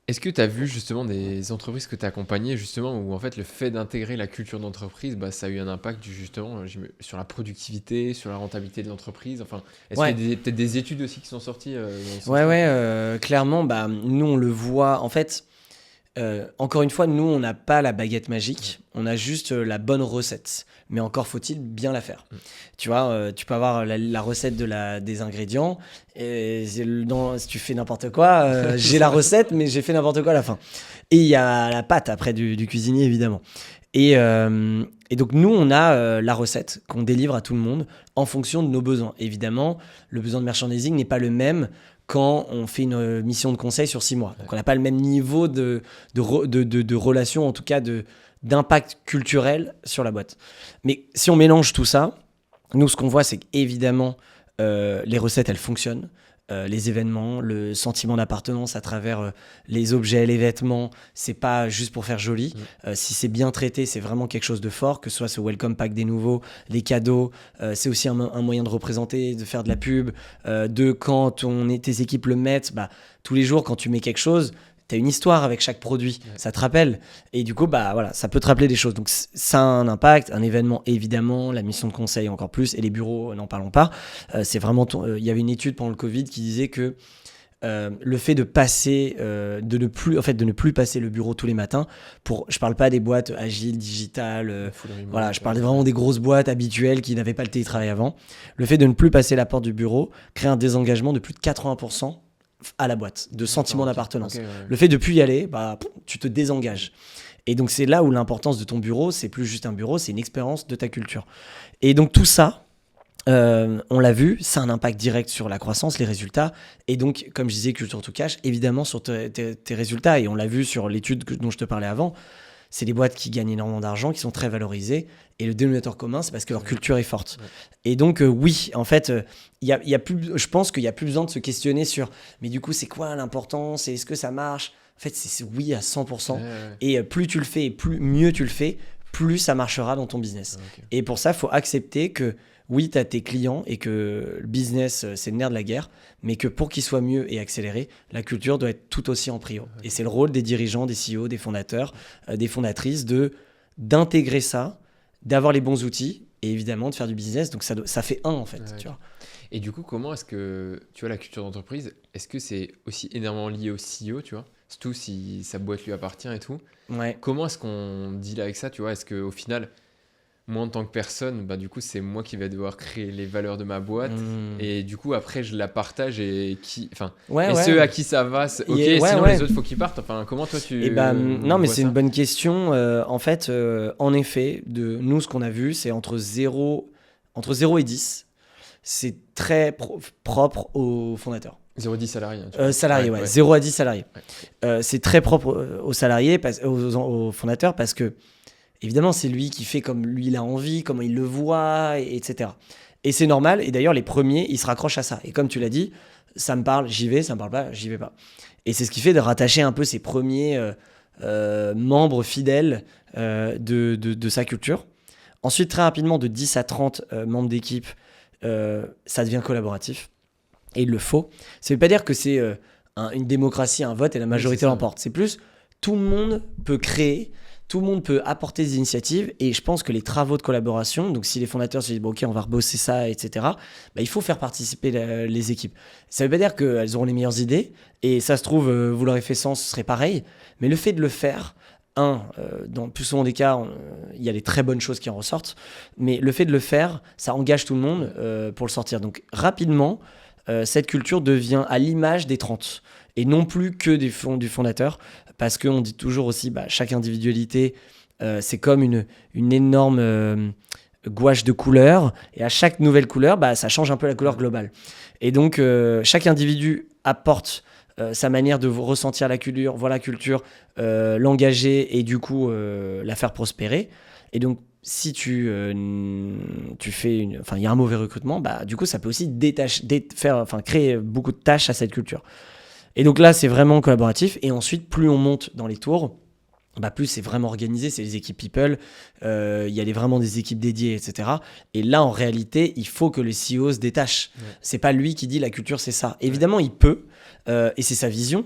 tu as vu justement des entreprises que tu as accompagnées, justement, où en fait le fait d'intégrer la culture d'entreprise, ça a eu un impact justement sur la productivité, sur la rentabilité de l'entreprise. Enfin, est-ce qu'il y a peut-être des études aussi qui sont sorties dans ce sens-là? Clairement, nous on le voit. En fait, encore une fois, nous on n'a pas la baguette magique, on a juste la bonne recette. Mais encore faut-il bien la faire. Tu vois, tu peux avoir la recette des ingrédients, et si tu fais n'importe quoi, j'ai la recette, mais j'ai fait n'importe quoi à la fin. Et il y a la pâte après du cuisinier, évidemment. Et donc, nous, on a la recette qu'on délivre à tout le monde en fonction de nos besoins. Évidemment, le besoin de merchandising n'est pas le même quand on fait une mission de conseil sur 6 mois. Donc, on n'a pas le même niveau de relation, en tout cas d'impact culturel sur la boîte. Mais si on mélange tout ça, nous, ce qu'on voit, c'est qu'évidemment, les recettes, elles fonctionnent. Les événements, le sentiment d'appartenance à travers les objets, les vêtements, c'est pas juste pour faire joli. Si c'est bien traité, c'est vraiment quelque chose de fort, que ce soit ce welcome pack des nouveaux, les cadeaux, c'est aussi un moyen de représenter, de faire de la pub, quand tes équipes le mettent, tous les jours quand tu mets quelque chose, t'as une histoire avec chaque produit, ça te rappelle. Et du coup, voilà, ça peut te rappeler des choses. Donc, ça a un impact, un événement évidemment, la mission de conseil encore plus, et les bureaux, n'en parlons pas. C'est vraiment, il y avait une étude pendant le Covid qui disait que le fait de passer, de ne plus passer le bureau tous les matins. Je parle pas des boîtes agiles, digitales. Voilà, je parlais vraiment des grosses boîtes habituelles qui n'avaient pas le télétravail avant. Le fait de ne plus passer la porte du bureau crée un désengagement de plus de 80%. À la boîte, de sentiment d'appartenance. Le fait de plus y aller, tu te désengages. Et donc, c'est là où l'importance de ton bureau, c'est plus juste un bureau, c'est une expérience de ta culture. Et donc, tout ça, on l'a vu, ça a un impact direct sur la croissance, les résultats. Et donc, comme je disais, Culture to Cash, évidemment, sur tes résultats. Et on l'a vu sur l'étude dont je te parlais avant. C'est des boîtes qui gagnent énormément d'argent, qui sont très valorisées. Et le dénominateur commun, c'est parce que leur culture est forte. Ouais. Et donc, oui, en fait, je pense qu'il n'y a plus besoin de se questionner sur « mais du coup, c'est quoi l'importance et est-ce que ça marche ?» En fait, c'est oui à 100%. Ouais. Et plus tu le fais et mieux tu le fais, plus ça marchera dans ton business. Okay. Et pour ça, il faut accepter que oui, tu as tes clients et que le business, c'est le nerf de la guerre, mais que pour qu'il soit mieux et accéléré, la culture doit être tout aussi en prio. Okay. Et c'est le rôle des dirigeants, des CEO, des fondateurs, des fondatrices d'intégrer ça, d'avoir les bons outils et évidemment de faire du business. Donc ça fait un en fait. Ouais. Tu vois. Et du coup, comment est-ce que tu vois la culture d'entreprise, est-ce que c'est aussi énormément lié au CEO, tu vois, surtout si sa boîte lui appartient et tout. Ouais. Comment est-ce qu'on deal avec ça, tu vois? Est-ce qu'au final, moi en tant que personne, du coup c'est moi qui vais devoir créer les valeurs de ma boîte et du coup après je la partage et ceux à qui ça va, sinon les autres faut qu'ils partent. Enfin, comment toi tu... non mais c'est une bonne question. En fait, en effet, de nous ce qu'on a vu, c'est entre 0 et 10, c'est très propre aux fondateurs. 0 à 10 salariés. Salariés, ouais. 0 à 10 salariés. Ouais. C'est très propre aux salariés, aux fondateurs, parce que évidemment, c'est lui qui fait comme lui il a envie, comment il le voit, etc. Et c'est normal. Et d'ailleurs, les premiers, ils se raccrochent à ça. Et comme tu l'as dit, ça me parle, j'y vais, ça me parle pas, j'y vais pas. Et c'est ce qui fait de rattacher un peu ses premiers membres fidèles de sa culture. Ensuite, très rapidement, de 10 à 30 membres d'équipe, ça devient collaboratif. Et il le faut. Ça ne veut pas dire que c'est une démocratie, un vote et la majorité l'emporte. C'est plus, tout le monde peut créer tout le monde peut apporter des initiatives et je pense que les travaux de collaboration, donc si les fondateurs se disent bon, ok, on va rebosser ça, etc., bah, il faut faire participer les équipes. Ça veut pas dire qu'elles auront les meilleures idées et ça se trouve, vous l'aurez fait sans, ce serait pareil, mais le fait de le faire, dans le plus souvent des cas, il y a des très bonnes choses qui en ressortent, mais le fait de le faire, ça engage tout le monde pour le sortir. Donc rapidement, cette culture devient à l'image des 30 et non plus que du fondateur, parce qu'on dit toujours aussi, chaque individualité, c'est comme une énorme gouache de couleurs, et à chaque nouvelle couleur, ça change un peu la couleur globale. Et donc, chaque individu apporte sa manière de ressentir la culture, voir la culture, l'engager et du coup la faire prospérer. Et donc, si tu fais il y a un mauvais recrutement, du coup, ça peut aussi créer beaucoup de tâches à cette culture. Et donc là, c'est vraiment collaboratif. Et ensuite, plus on monte dans les tours, plus c'est vraiment organisé, c'est les équipes people, il y a vraiment des équipes dédiées, etc. Et là, en réalité, il faut que le CEO se détache. Ouais. C'est pas lui qui dit la culture, c'est ça. Évidemment, il peut, et c'est sa vision.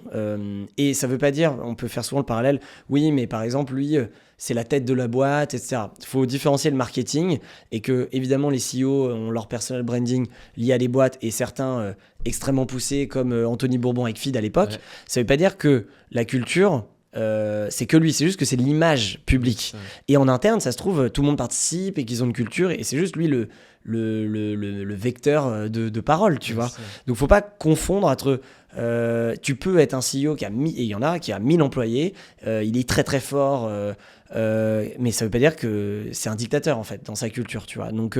Et ça veut pas dire, on peut faire souvent le parallèle, oui, mais par exemple, lui, c'est la tête de la boîte, etc. Il faut différencier le marketing et que, évidemment, les CEO ont leur personal branding lié à des boîtes et certains extrêmement poussés, comme Anthony Bourbon avec Feed à l'époque. Ouais. Ça veut pas dire que la culture... c'est que lui, c'est juste que c'est l'image publique. Et en interne, ça se trouve, tout le monde participe et qu'ils ont une culture et c'est juste lui le vecteur de parole, tu vois. Donc, faut pas confondre entre... tu peux être un CEO et il y en a qui a 1000 employés, il est très très fort, mais ça veut pas dire que c'est un dictateur en fait dans sa culture, tu vois. Donc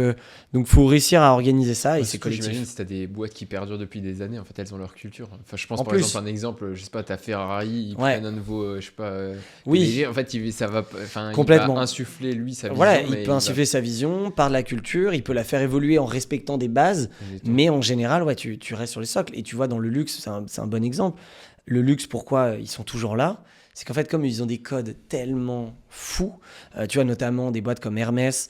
faut réussir à organiser ça et c'est collectif. J'imagine si t'as des boîtes qui perdurent depuis des années, en fait elles ont leur culture. Enfin je pense par exemple un exemple, je sais pas, t'as Ferrari, ils prennent un nouveau, je sais pas. Oui. En fait ça va, complètement. Il va insuffler lui sa vision. Voilà, il peut insuffler sa vision par la culture, il peut la faire évoluer en respectant des bases, mais en général tu restes sur les socles. Et tu vois dans le luxe, c'est un bon exemple. Le luxe, pourquoi ils sont toujours là? C'est qu'en fait, comme ils ont des codes tellement fous, tu vois, notamment des boîtes comme Hermès,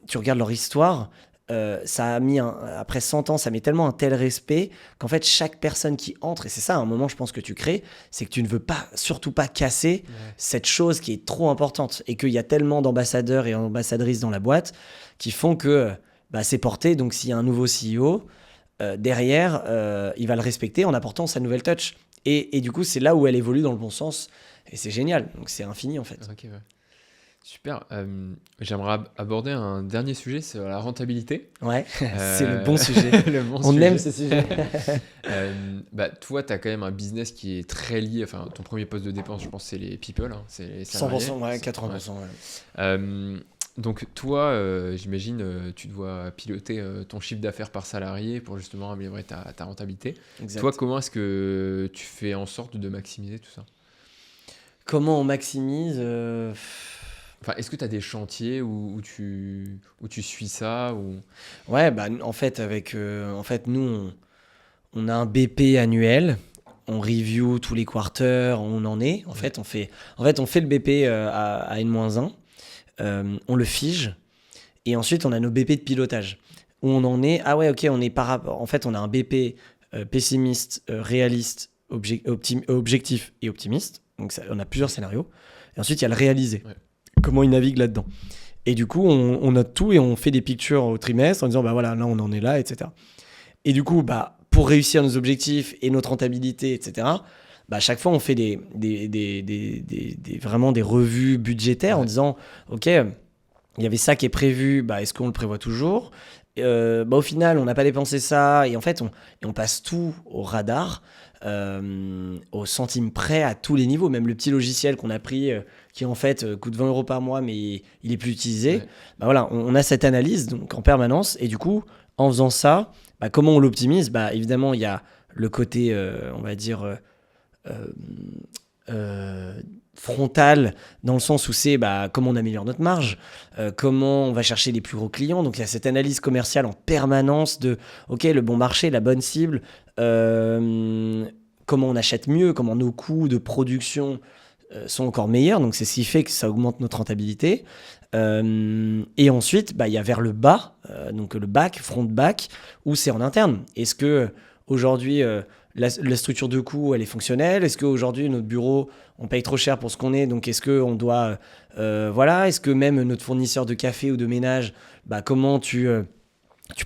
tu regardes leur histoire, ça a mis, après 100 ans, ça met tellement un tel respect qu'en fait, chaque personne qui entre, et c'est ça, à un moment, je pense que tu crées, c'est que tu ne veux pas, surtout pas casser cette chose qui est trop importante et qu'il y a tellement d'ambassadeurs et d'ambassadrices dans la boîte qui font que c'est porté. Donc, s'il y a un nouveau CEO, derrière, il va le respecter en apportant sa nouvelle touch. Et du coup, c'est là où elle évolue dans le bon sens. Et c'est génial. Donc, c'est infini, en fait. Ok, ouais. Super. J'aimerais aborder un dernier sujet, c'est la rentabilité. Ouais, c'est le bon sujet. Aime ce sujet. Toi, tu as quand même un business qui est très lié. Enfin, ton premier poste de dépense, je pense, c'est les people. Hein, c'est les 100%, ouais, 80%. Ouais. Donc toi, j'imagine, tu dois piloter ton chiffre d'affaires par salarié pour justement améliorer ta rentabilité. Exact. Toi, comment est-ce que tu fais en sorte de maximiser tout ça? Comment on maximise est-ce que tu as des chantiers où tu suis ça ou... Ouais, en fait, nous, on a un BP annuel. On review tous les quarters, on en est. En fait, on fait le BP à N-1. On le fige et ensuite on a nos BP de pilotage où on en est. Ah ouais, ok, on est par rapport. En fait, on a un BP pessimiste, réaliste, objectif et optimiste. Donc on a plusieurs scénarios. Et ensuite, il y a le réalisé. Ouais. Comment il navigue là-dedans. Et du coup, on note tout et on fait des pictures au trimestre en disant voilà, là on en est là, etc. Et du coup, pour réussir nos objectifs et notre rentabilité, etc. Chaque fois, on fait vraiment des revues budgétaires en disant, OK, il y avait ça qui est prévu, est-ce qu'on le prévoit toujours? Au final, on n'a pas dépensé ça. Et en fait, on passe tout au radar, au centime près à tous les niveaux. Même le petit logiciel qu'on a pris, qui en fait coûte 20 € par mois, mais il est plus utilisé. Ouais. Voilà, on a cette analyse donc, en permanence. Et du coup, en faisant ça, comment on l'optimise? Évidemment, il y a le côté, on va dire... frontal dans le sens où c'est comment on améliore notre marge, comment on va chercher les plus gros clients. Donc il y a cette analyse commerciale en permanence de ok, le bon marché, la bonne cible, comment on achète mieux, comment nos coûts de production sont encore meilleurs. Donc c'est ce qui fait que ça augmente notre rentabilité. Et ensuite il y a vers le bas, donc le back, front back, où c'est en interne. Est-ce que aujourd'hui, la structure de coût, elle est fonctionnelle? Est-ce qu'aujourd'hui, notre bureau, on paye trop cher pour ce qu'on est? Donc, est-ce qu'on doit... voilà, est-ce que même notre fournisseur de café ou de ménage, comment tu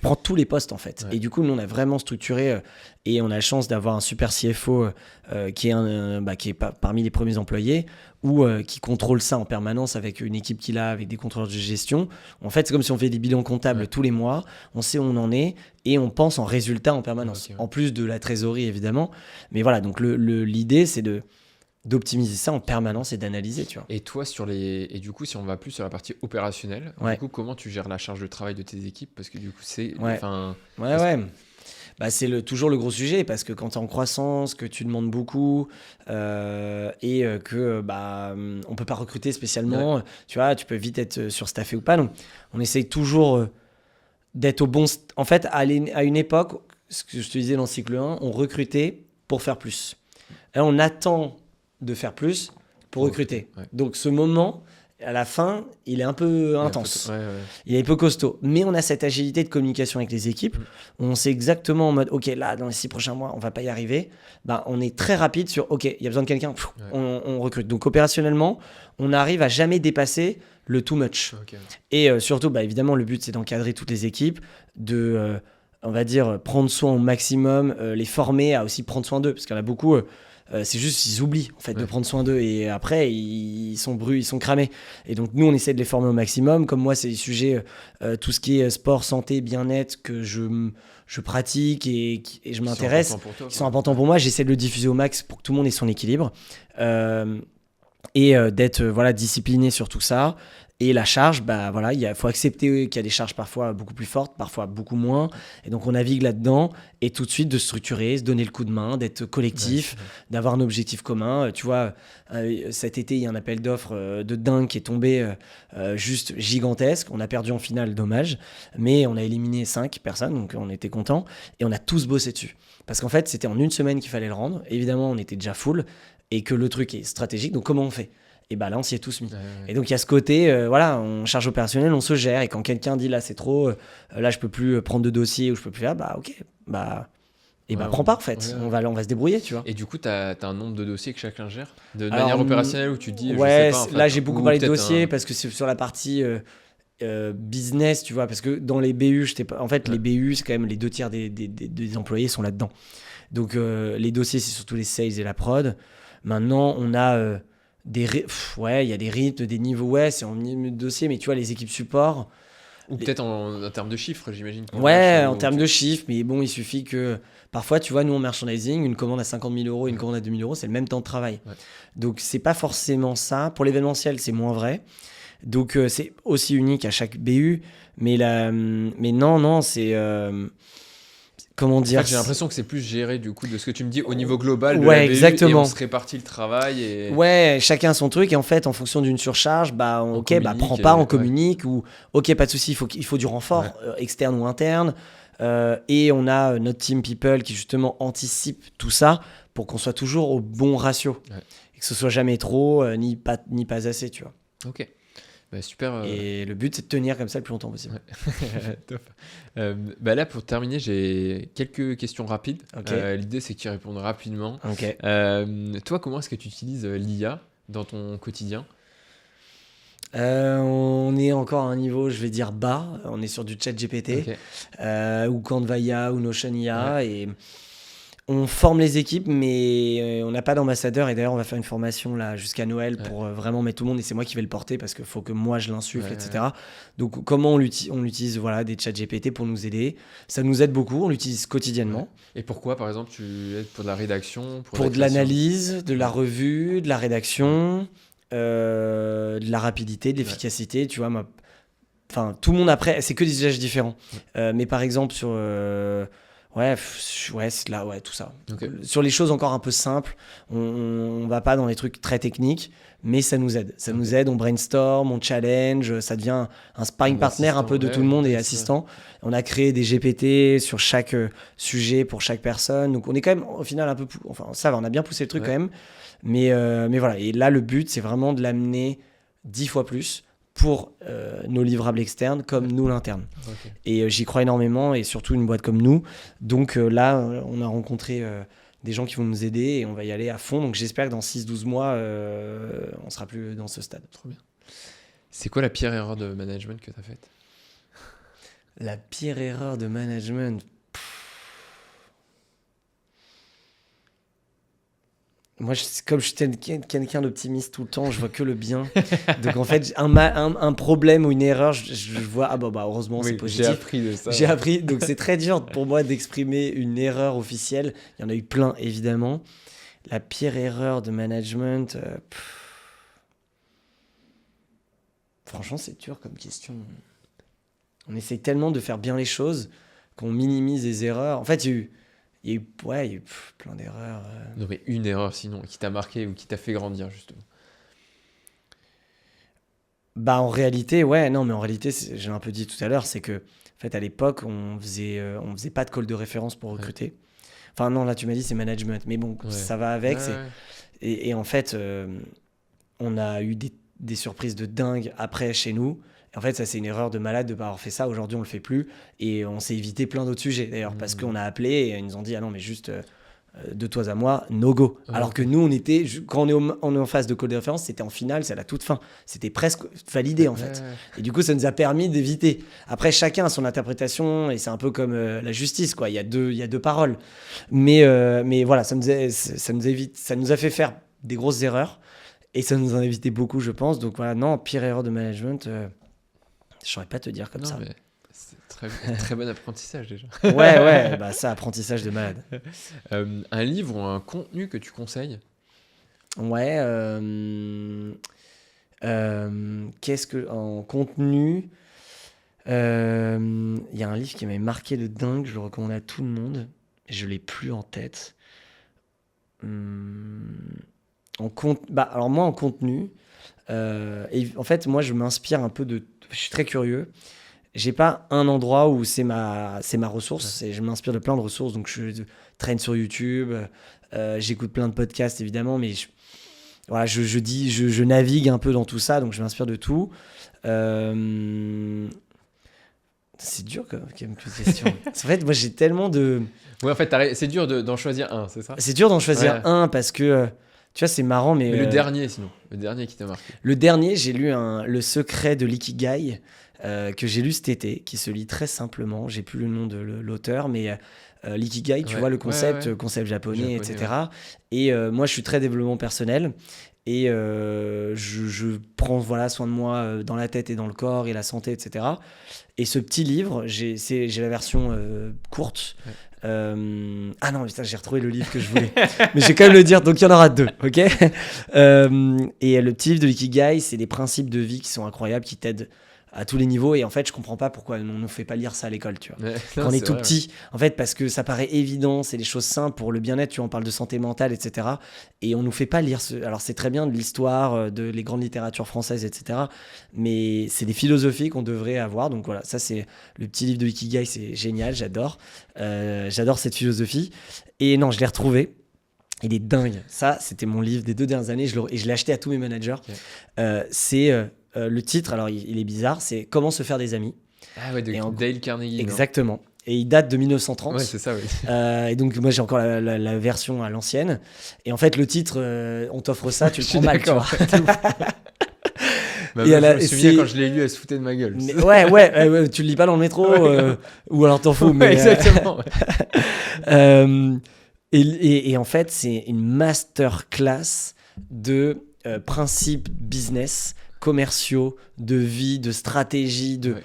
prends tous les postes en fait. Ouais. Et du coup, nous, on a vraiment structuré et on a la chance d'avoir un super CFO qui est parmi les premiers employés ou qui contrôle ça en permanence avec une équipe qu'il a, avec des contrôleurs de gestion. En fait, c'est comme si on fait des bilans comptables tous les mois. On sait où on en est et on pense en résultats en permanence. Okay. En plus de la trésorerie, évidemment. Mais voilà, donc l'idée, c'est d'optimiser ça en permanence et d'analyser, tu vois. Et toi, et du coup, si on va plus sur la partie opérationnelle, du coup, comment tu gères la charge de travail de tes équipes? Parce que du coup, c'est... C'est toujours le gros sujet parce que quand tu es en croissance, que tu demandes beaucoup et que on peut pas recruter spécialement, tu vois, tu peux vite être surstaffé ou pas. Donc, on essaye toujours d'être au bon... En fait, à une époque, ce que je te disais dans le cycle 1, on recrutait pour faire plus. Et on attend de faire plus pour recruter. Ouais. Donc ce moment, à la fin, il est un peu intense. Il est un peu costaud. Mais on a cette agilité de communication avec les équipes. On sait exactement en mode, OK, là, dans les 6 prochains mois, on va pas y arriver. On est très rapide sur, OK, il y a besoin de quelqu'un, on recrute. Donc opérationnellement, on arrive à jamais dépasser le too much. Okay. Et surtout, évidemment, le but, c'est d'encadrer toutes les équipes, de, on va dire, prendre soin au maximum, les former à aussi prendre soin d'eux. Parce qu'il y en a beaucoup... c'est juste qu'ils oublient en fait de prendre soin d'eux et après ils sont ils sont cramés. Et donc nous on essaie de les former au maximum. Comme moi c'est des sujets tout ce qui est sport, santé, bien-être que je pratique et je m'intéresse, qui sont importants pour moi. J'essaie de le diffuser au max pour que tout le monde ait son équilibre et d'être discipliné sur tout ça. Et la charge, il faut accepter qu'il y a des charges parfois beaucoup plus fortes, parfois beaucoup moins. Et donc, on navigue là-dedans et tout de suite de structurer, se donner le coup de main, d'être collectif, d'avoir un objectif commun. Tu vois, cet été, il y a un appel d'offres de dingue qui est tombé juste gigantesque. On a perdu en finale, dommage. Mais on a éliminé 5 personnes, donc on était contents. Et on a tous bossé dessus. Parce qu'en fait, c'était en une semaine qu'il fallait le rendre. Évidemment, on était déjà full et que le truc est stratégique. Donc, comment on fait ? Et là, on s'y est tous mis. Et donc, il y a ce côté, on charge opérationnelle, on se gère. Et quand quelqu'un dit, là, c'est trop, là, je peux plus prendre de dossier ou je peux plus faire, OK. Prends pas, en fait. On va se débrouiller, tu vois. Et du coup, tu as un nombre de dossiers que chacun gère de manière opérationnelle où tu te dis, je sais pas. En fait, là, j'ai beaucoup parlé de dossiers parce que c'est sur la partie business, tu vois. Parce que dans les BU, les BU, c'est quand même les 2 tiers des employés sont là-dedans. Donc, les dossiers, c'est surtout les sales et la prod. Maintenant, on a... il y a des rythmes, des niveaux, c'est en dossier, mais tu vois, les équipes support... Ou peut-être en termes de chiffres, j'imagine. En termes de chiffres, mais bon, il suffit que... Parfois, tu vois, nous, en merchandising, une commande à 50 000 euros, une commande à 2 000 euros, c'est le même temps de travail. Ouais. Donc, c'est pas forcément ça. Pour l'événementiel, c'est moins vrai. Donc, c'est aussi unique à chaque BU. Mais non, c'est... Comment dire, en fait, j'ai l'impression que c'est plus géré du coup de ce que tu me dis au niveau global de la BU, exactement. Et on se répartit le travail chacun son truc et en fait en fonction d'une surcharge prends pas, on communique ou pas de souci, il faut du renfort externe ou interne et on a notre team people qui justement anticipe tout ça pour qu'on soit toujours au bon ratio et que ce soit jamais trop ni pas assez, tu vois. Ok. Super. Et le but, c'est de tenir comme ça le plus longtemps possible. Top. Là, pour terminer, j'ai quelques questions rapides. Okay. L'idée, c'est que tu répondes rapidement. Okay. Toi, comment est-ce que tu utilises l'IA dans ton quotidien ? On est encore à un niveau, je vais dire bas. On est sur du ChatGPT ou Canva IA ou Notion IA et... On forme les équipes, mais on n'a pas d'ambassadeur. Et d'ailleurs, on va faire une formation là jusqu'à Noël pour vraiment mettre tout le monde. Et c'est moi qui vais le porter parce qu'il faut que moi je l'insuffle, etc. Donc, comment on utilise des chats GPT pour nous aider. Ça nous aide beaucoup. On l'utilise quotidiennement. Et pourquoi, par exemple, tu aides pour de la rédaction, pour de l'analyse, de la revue, de la rédaction, de la rapidité, de l'efficacité. Tu vois, tout le monde après, c'est que des usages différents. Mais par exemple, sur... c'est là, tout ça. Okay. Sur les choses encore un peu simples, on va pas dans les trucs très techniques, mais ça nous aide. Ça nous aide, on brainstorm, on challenge, ça devient un sparring partner un peu de tout le monde et assistant. On a créé des GPT sur chaque sujet pour chaque personne. Donc on est quand même au final un peu... ça va, on a bien poussé le truc quand même. Mais voilà, et là le but c'est vraiment de l'amener 10 fois plus pour nos livrables externes comme nous l'interne. Ok. Et j'y crois énormément, et surtout une boîte comme nous. Donc là, on a rencontré des gens qui vont nous aider et on va y aller à fond. Donc j'espère que dans 6-12 mois, on sera plus dans ce stade. Trop bien. C'est quoi la pire erreur de management que tu as faite? La pire erreur de management. Moi, comme je suis quelqu'un d'optimiste tout le temps, je vois que le bien. Donc en fait, un problème ou une erreur, je vois, ah bah heureusement, c'est Oui, positif. j'ai appris de ça. J'ai appris, donc c'est très dur pour moi d'exprimer une erreur officielle. Il y en a eu plein, évidemment. La pire erreur de management, franchement, c'est dur comme question. On essaye tellement de faire bien les choses qu'on minimise les erreurs. En fait, il y a eu plein d'erreurs. Non, mais une erreur sinon, qui t'a marqué ou qui t'a fait grandir, justement. Bah en réalité, j'ai un peu dit tout à l'heure, c'est que en fait à l'époque on faisait pas de call de référence pour recruter. Enfin non, là tu m'as dit c'est management, mais bon ça va avec. Ouais, c'est... ouais. Et en fait on a eu des surprises de dingue après chez nous. Et en fait ça c'est une erreur de malade de pas avoir fait ça. Aujourd'hui on le fait plus et on s'est évité plein d'autres sujets d'ailleurs parce qu'on a appelé et ils nous ont dit ah non mais juste de toi à moi, no go. Alors que nous, quand on est en phase de call de référence, c'était en finale, c'est à la toute fin. C'était presque validé en fait. Ouais. Et du coup, ça nous a permis d'éviter. Après, chacun a son interprétation et c'est un peu comme la justice, quoi. Il y a deux paroles. Mais voilà, ça nous a fait faire des grosses erreurs et ça nous en a évité beaucoup, je pense. Donc voilà, non, pire erreur de management, je saurais pas te dire comme Non, ça. mais c'est très bon apprentissage déjà. Ouais, bah ça, apprentissage de malade. Un livre ou un contenu que tu conseilles? Ouais, qu'est-ce que en contenu, il y a un livre qui m'avait marqué de dingue, je le recommande à tout le monde, je l'ai plus en tête. Alors moi en contenu, et en fait moi je m'inspire un peu je suis très curieux. J'ai pas un endroit où c'est ma ressource, et je m'inspire de plein de ressources, donc je traîne sur YouTube, j'écoute plein de podcasts évidemment, mais voilà, je navigue un peu dans tout ça, donc je m'inspire de tout. C'est dur comme question. En fait, moi j'ai tellement de... Ouais, en fait, c'est dur d'en choisir un, c'est ça? C'est dur d'en choisir Ouais. un parce que, tu vois, c'est marrant, mais... Mais le dernier, sinon. Le dernier qui t'a marqué. Le dernier, j'ai lu Le secret de l'ikigai, que j'ai lu cet été, qui se lit très simplement. J'ai plus le nom de l'auteur, mais l'ikigai, tu Ouais, vois le concept, ouais. concept japonais, etc. Ouais. Et moi, je suis très développement personnel. Et je prends soin de moi dans la tête et dans le corps et la santé, etc. Et ce petit livre, j'ai la version courte. Ouais. Ah non, putain, j'ai retrouvé le livre que je voulais. Mais je vais quand même le dire, donc il y en aura deux, ok. Et le petit livre de l'ikigai, c'est des principes de vie qui sont incroyables, qui t'aident à tous les niveaux. Et en fait, je comprends pas pourquoi on nous fait pas lire ça à l'école, tu vois. Ouais, Quand non, on est c'est tout vrai, petit, en fait, parce que ça paraît évident, c'est des choses simples pour le bien-être, tu vois, on parle de santé mentale, etc. Et on nous fait pas lire alors c'est très bien de l'histoire, de les grandes littératures françaises, etc. Mais c'est des philosophies qu'on devrait avoir. Donc voilà, ça c'est le petit livre de Ikigai, c'est génial, j'adore. J'adore cette philosophie. Et non, je l'ai retrouvé. Il est dingue. Ça, c'était mon livre des 2 dernières années, et je l'ai acheté à tous mes managers. Okay. C'est le titre, alors il est bizarre, c'est Comment se faire des amis. Ah ouais, de Dale Carnegie. Exactement. Non, et il date de 1930. Ouais, c'est ça, oui. Et donc, moi, j'ai encore la version à l'ancienne. Et en fait, le titre, on t'offre ça, tu le prends mal, tu vois. Je me souviens quand je l'ai lu, elle se foutait de ma gueule. Mais, ouais, tu le lis pas dans le métro, ou alors t'en fous. Mais, exactement. Et en fait, c'est une masterclass de principes business, commerciaux, de vie, de stratégie, de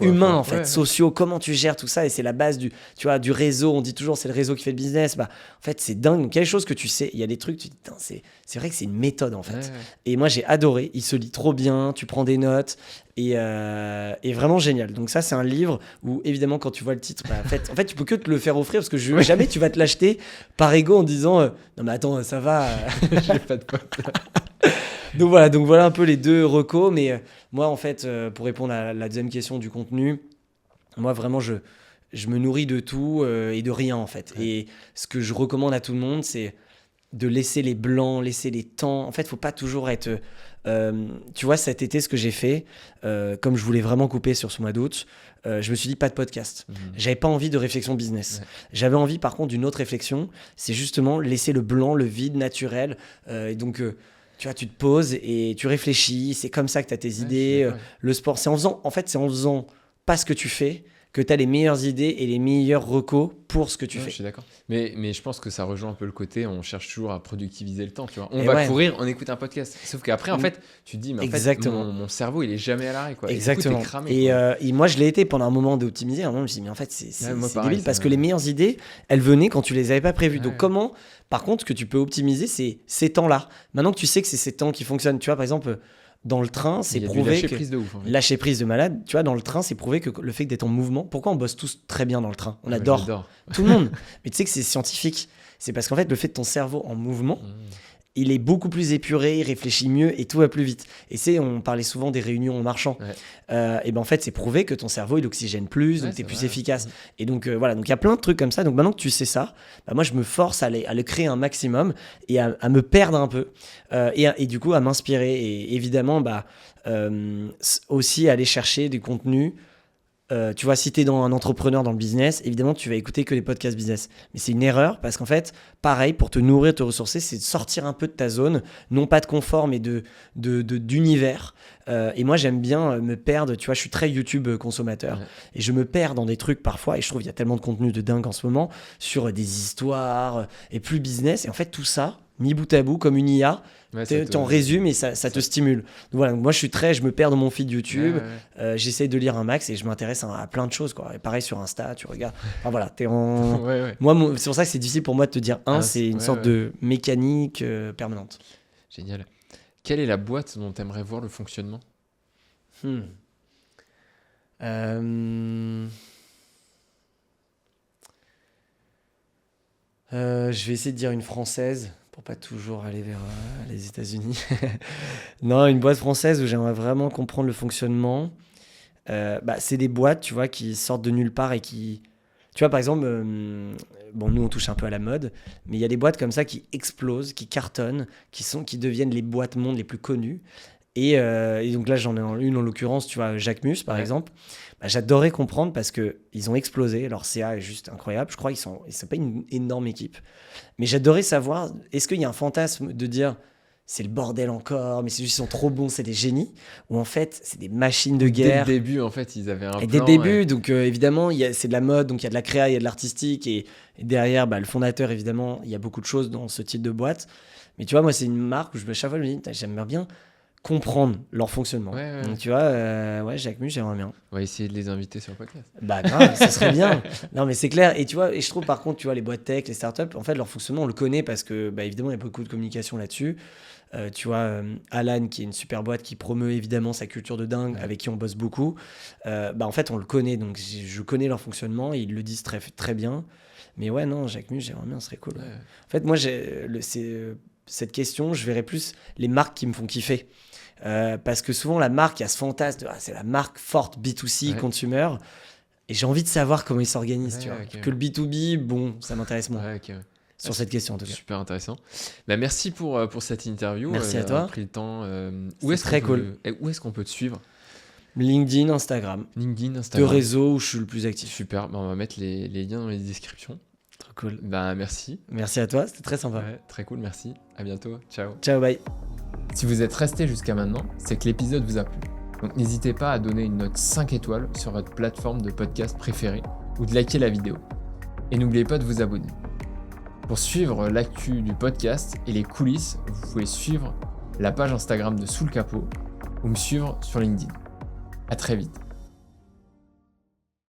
humain en fait, sociaux, comment tu gères tout ça. Et c'est la base du réseau. On dit toujours c'est le réseau qui fait le business. Bah, en fait, c'est dingue. Donc, il y a des choses que tu sais, il y a des trucs, tu dis, c'est vrai que c'est une méthode en fait. Ouais. Et moi, j'ai adoré. Il se lit trop bien, tu prends des notes. Et vraiment génial. Donc ça, c'est un livre où, évidemment, quand tu vois le titre, bah, en fait, tu peux que te le faire offrir parce que jamais tu vas te l'acheter par ego en disant non mais attends, ça va. J'ai pas de pote. Donc voilà un peu les deux recos. Mais moi, en fait, pour répondre à la deuxième question du contenu, moi vraiment, je me nourris de tout et de rien en fait. Ouais. Et ce que je recommande à tout le monde, c'est de laisser les blancs, laisser les temps. En fait, faut pas toujours être tu vois, cet été, ce que j'ai fait, comme je voulais vraiment couper sur ce mois d'août, je me suis dit pas de podcast. J'avais pas envie de réflexion business. Ouais. J'avais envie, par contre, d'une autre réflexion. C'est justement laisser le blanc, le vide naturel. Et donc, tu vois, tu te poses et tu réfléchis. C'est comme ça que tu as tes idées. Le sport, c'est en faisant pas ce que tu fais que tu as les meilleures idées et les meilleurs recos pour ce que tu fais. Je suis d'accord. Mais je pense que ça rejoint un peu le côté, on cherche toujours à productiviser le temps, tu vois. On Et va ouais. courir, on écoute un podcast. Sauf qu'après, en fait, tu te dis, mais en fait, Exactement. mon cerveau, il est jamais à l'arrêt, quoi. Exactement. Et, du coup, t'es cramé, quoi. Et moi, je l'ai été pendant un moment d'optimiser. À un moment, je me suis dit, mais en fait, c'est moi, c'est pareil, débile parce ça- que les meilleures idées, elles venaient quand tu les avais pas prévues. Ouais. Donc, comment, par contre, ce que tu peux optimiser, c'est ces temps-là. Maintenant que tu sais que c'est ces temps qui fonctionnent, tu vois, par exemple, dans le train, c'est Il y a du prouvé lâcher que. prise de ouf, en fait. Lâcher prise de malade, tu vois, dans le train, c'est prouvé que le fait d'être en mouvement. Pourquoi on bosse tous très bien dans le train? On Ouais, adore. j'adore. Tout le monde. Mais tu sais que c'est scientifique. C'est parce qu'en fait, le fait de ton cerveau en mouvement, il est beaucoup plus épuré, il réfléchit mieux et tout va plus vite. Et on parlait souvent des réunions en marchant. Ouais. Et ben en fait, c'est prouvé que ton cerveau, il oxygène plus, Ouais, donc tu es c'est plus vrai. efficace. Et donc voilà, donc il y a plein de trucs comme ça. Donc maintenant que tu sais ça, bah, moi je me force à le créer un maximum et à me perdre un peu. Et du coup à m'inspirer. Et évidemment, aussi aller chercher du contenu. Tu vois, si tu es un entrepreneur dans le business, évidemment, tu vas écouter que les podcasts business. Mais c'est une erreur parce qu'en fait, pareil, pour te nourrir, te ressourcer, c'est de sortir un peu de ta zone, non pas de confort, mais d'univers. Et moi, j'aime bien me perdre. Tu vois, je suis très YouTube consommateur. Ouais. Et je me perds dans des trucs parfois. Et je trouve qu'il y a tellement de contenu de dingue en ce moment sur des histoires et plus business. Et en fait, tout ça, mis bout à bout, comme une IA, Ouais, ça te- t'en résumes et ça te stimule. Donc voilà, donc moi je me perds dans mon feed YouTube, Ouais. j'essaie de lire un max et je m'intéresse à plein de choses, quoi. Et pareil sur Insta, tu regardes. Enfin voilà, t'es en. Ouais. Moi, c'est pour ça que c'est difficile pour moi de te dire c'est une Ouais, sorte de mécanique permanente. Génial. Quelle est la boîte dont tu aimerais voir le fonctionnement? Je vais essayer de dire une française pour pas toujours aller vers les États-Unis. Non, une boîte française où j'aimerais vraiment comprendre le fonctionnement. C'est des boîtes, tu vois, qui sortent de nulle part et qui... Tu vois, par exemple, nous on touche un peu à la mode, mais il y a des boîtes comme ça qui explosent, qui cartonnent, qui deviennent les boîtes monde les plus connues. Et donc là, j'en ai une en l'occurrence, tu vois, Jacquemus par exemple. J'adorais comprendre parce qu'ils ont explosé. Leur CA est juste incroyable. Je crois qu'ils sont pas une énorme équipe. Mais j'adorais savoir, est-ce qu'il y a un fantasme de dire c'est le bordel encore, mais c'est juste ils sont trop bons, c'est des génies, ou en fait c'est des machines de guerre. Dès le début, en fait, ils avaient un Et plan. dès le début, donc évidemment, c'est de la mode, donc il y a de la créa, il y a de l'artistique, et derrière, le fondateur, évidemment, il y a beaucoup de choses dans ce type de boîte. Mais tu vois, moi, c'est une marque où chaque fois, je me dis, j'aimerais bien comprendre leur fonctionnement. Ouais. Donc tu vois, Jacquemus, j'aimerais bien. On va essayer de les inviter sur le podcast. Grave, ça serait bien. Non, mais c'est clair. Et tu vois, et je trouve par contre, tu vois, les boîtes tech, les startups, en fait, leur fonctionnement, on le connaît parce que, évidemment, il y a beaucoup de communication là-dessus. Tu vois, Alan, qui est une super boîte qui promeut évidemment sa culture de dingue, avec qui on bosse beaucoup. En fait, on le connaît, donc je connais leur fonctionnement et ils le disent très, très bien. Mais ouais, non, Jacquemus, j'aimerais bien, ce serait cool. Ouais. En fait, moi, cette question, je verrais plus les marques qui me font kiffer. Parce que souvent, la marque, il y a ce fantasme de c'est la marque forte B2C, consumer. Et j'ai envie de savoir comment ils s'organisent. Tu vois. Okay. Que le B2B, bon, ça m'intéresse moins. Sur cette question, en tout cas. Super intéressant. Merci pour cette interview. Merci à toi. Pris le temps. C'est très cool. Où est-ce qu'on peut te suivre? LinkedIn, Instagram. Deux réseaux où je suis le plus actif. Super. On va mettre les liens dans les descriptions. Trop cool. Merci. Merci à toi, c'était très sympa. Très cool, merci. À bientôt. Ciao. Ciao, bye. Si vous êtes resté jusqu'à maintenant, c'est que l'épisode vous a plu. Donc n'hésitez pas à donner une note 5 étoiles sur votre plateforme de podcast préférée ou de liker la vidéo. Et n'oubliez pas de vous abonner. Pour suivre l'actu du podcast et les coulisses, vous pouvez suivre la page Instagram de Sous le Capot ou me suivre sur LinkedIn. À très vite.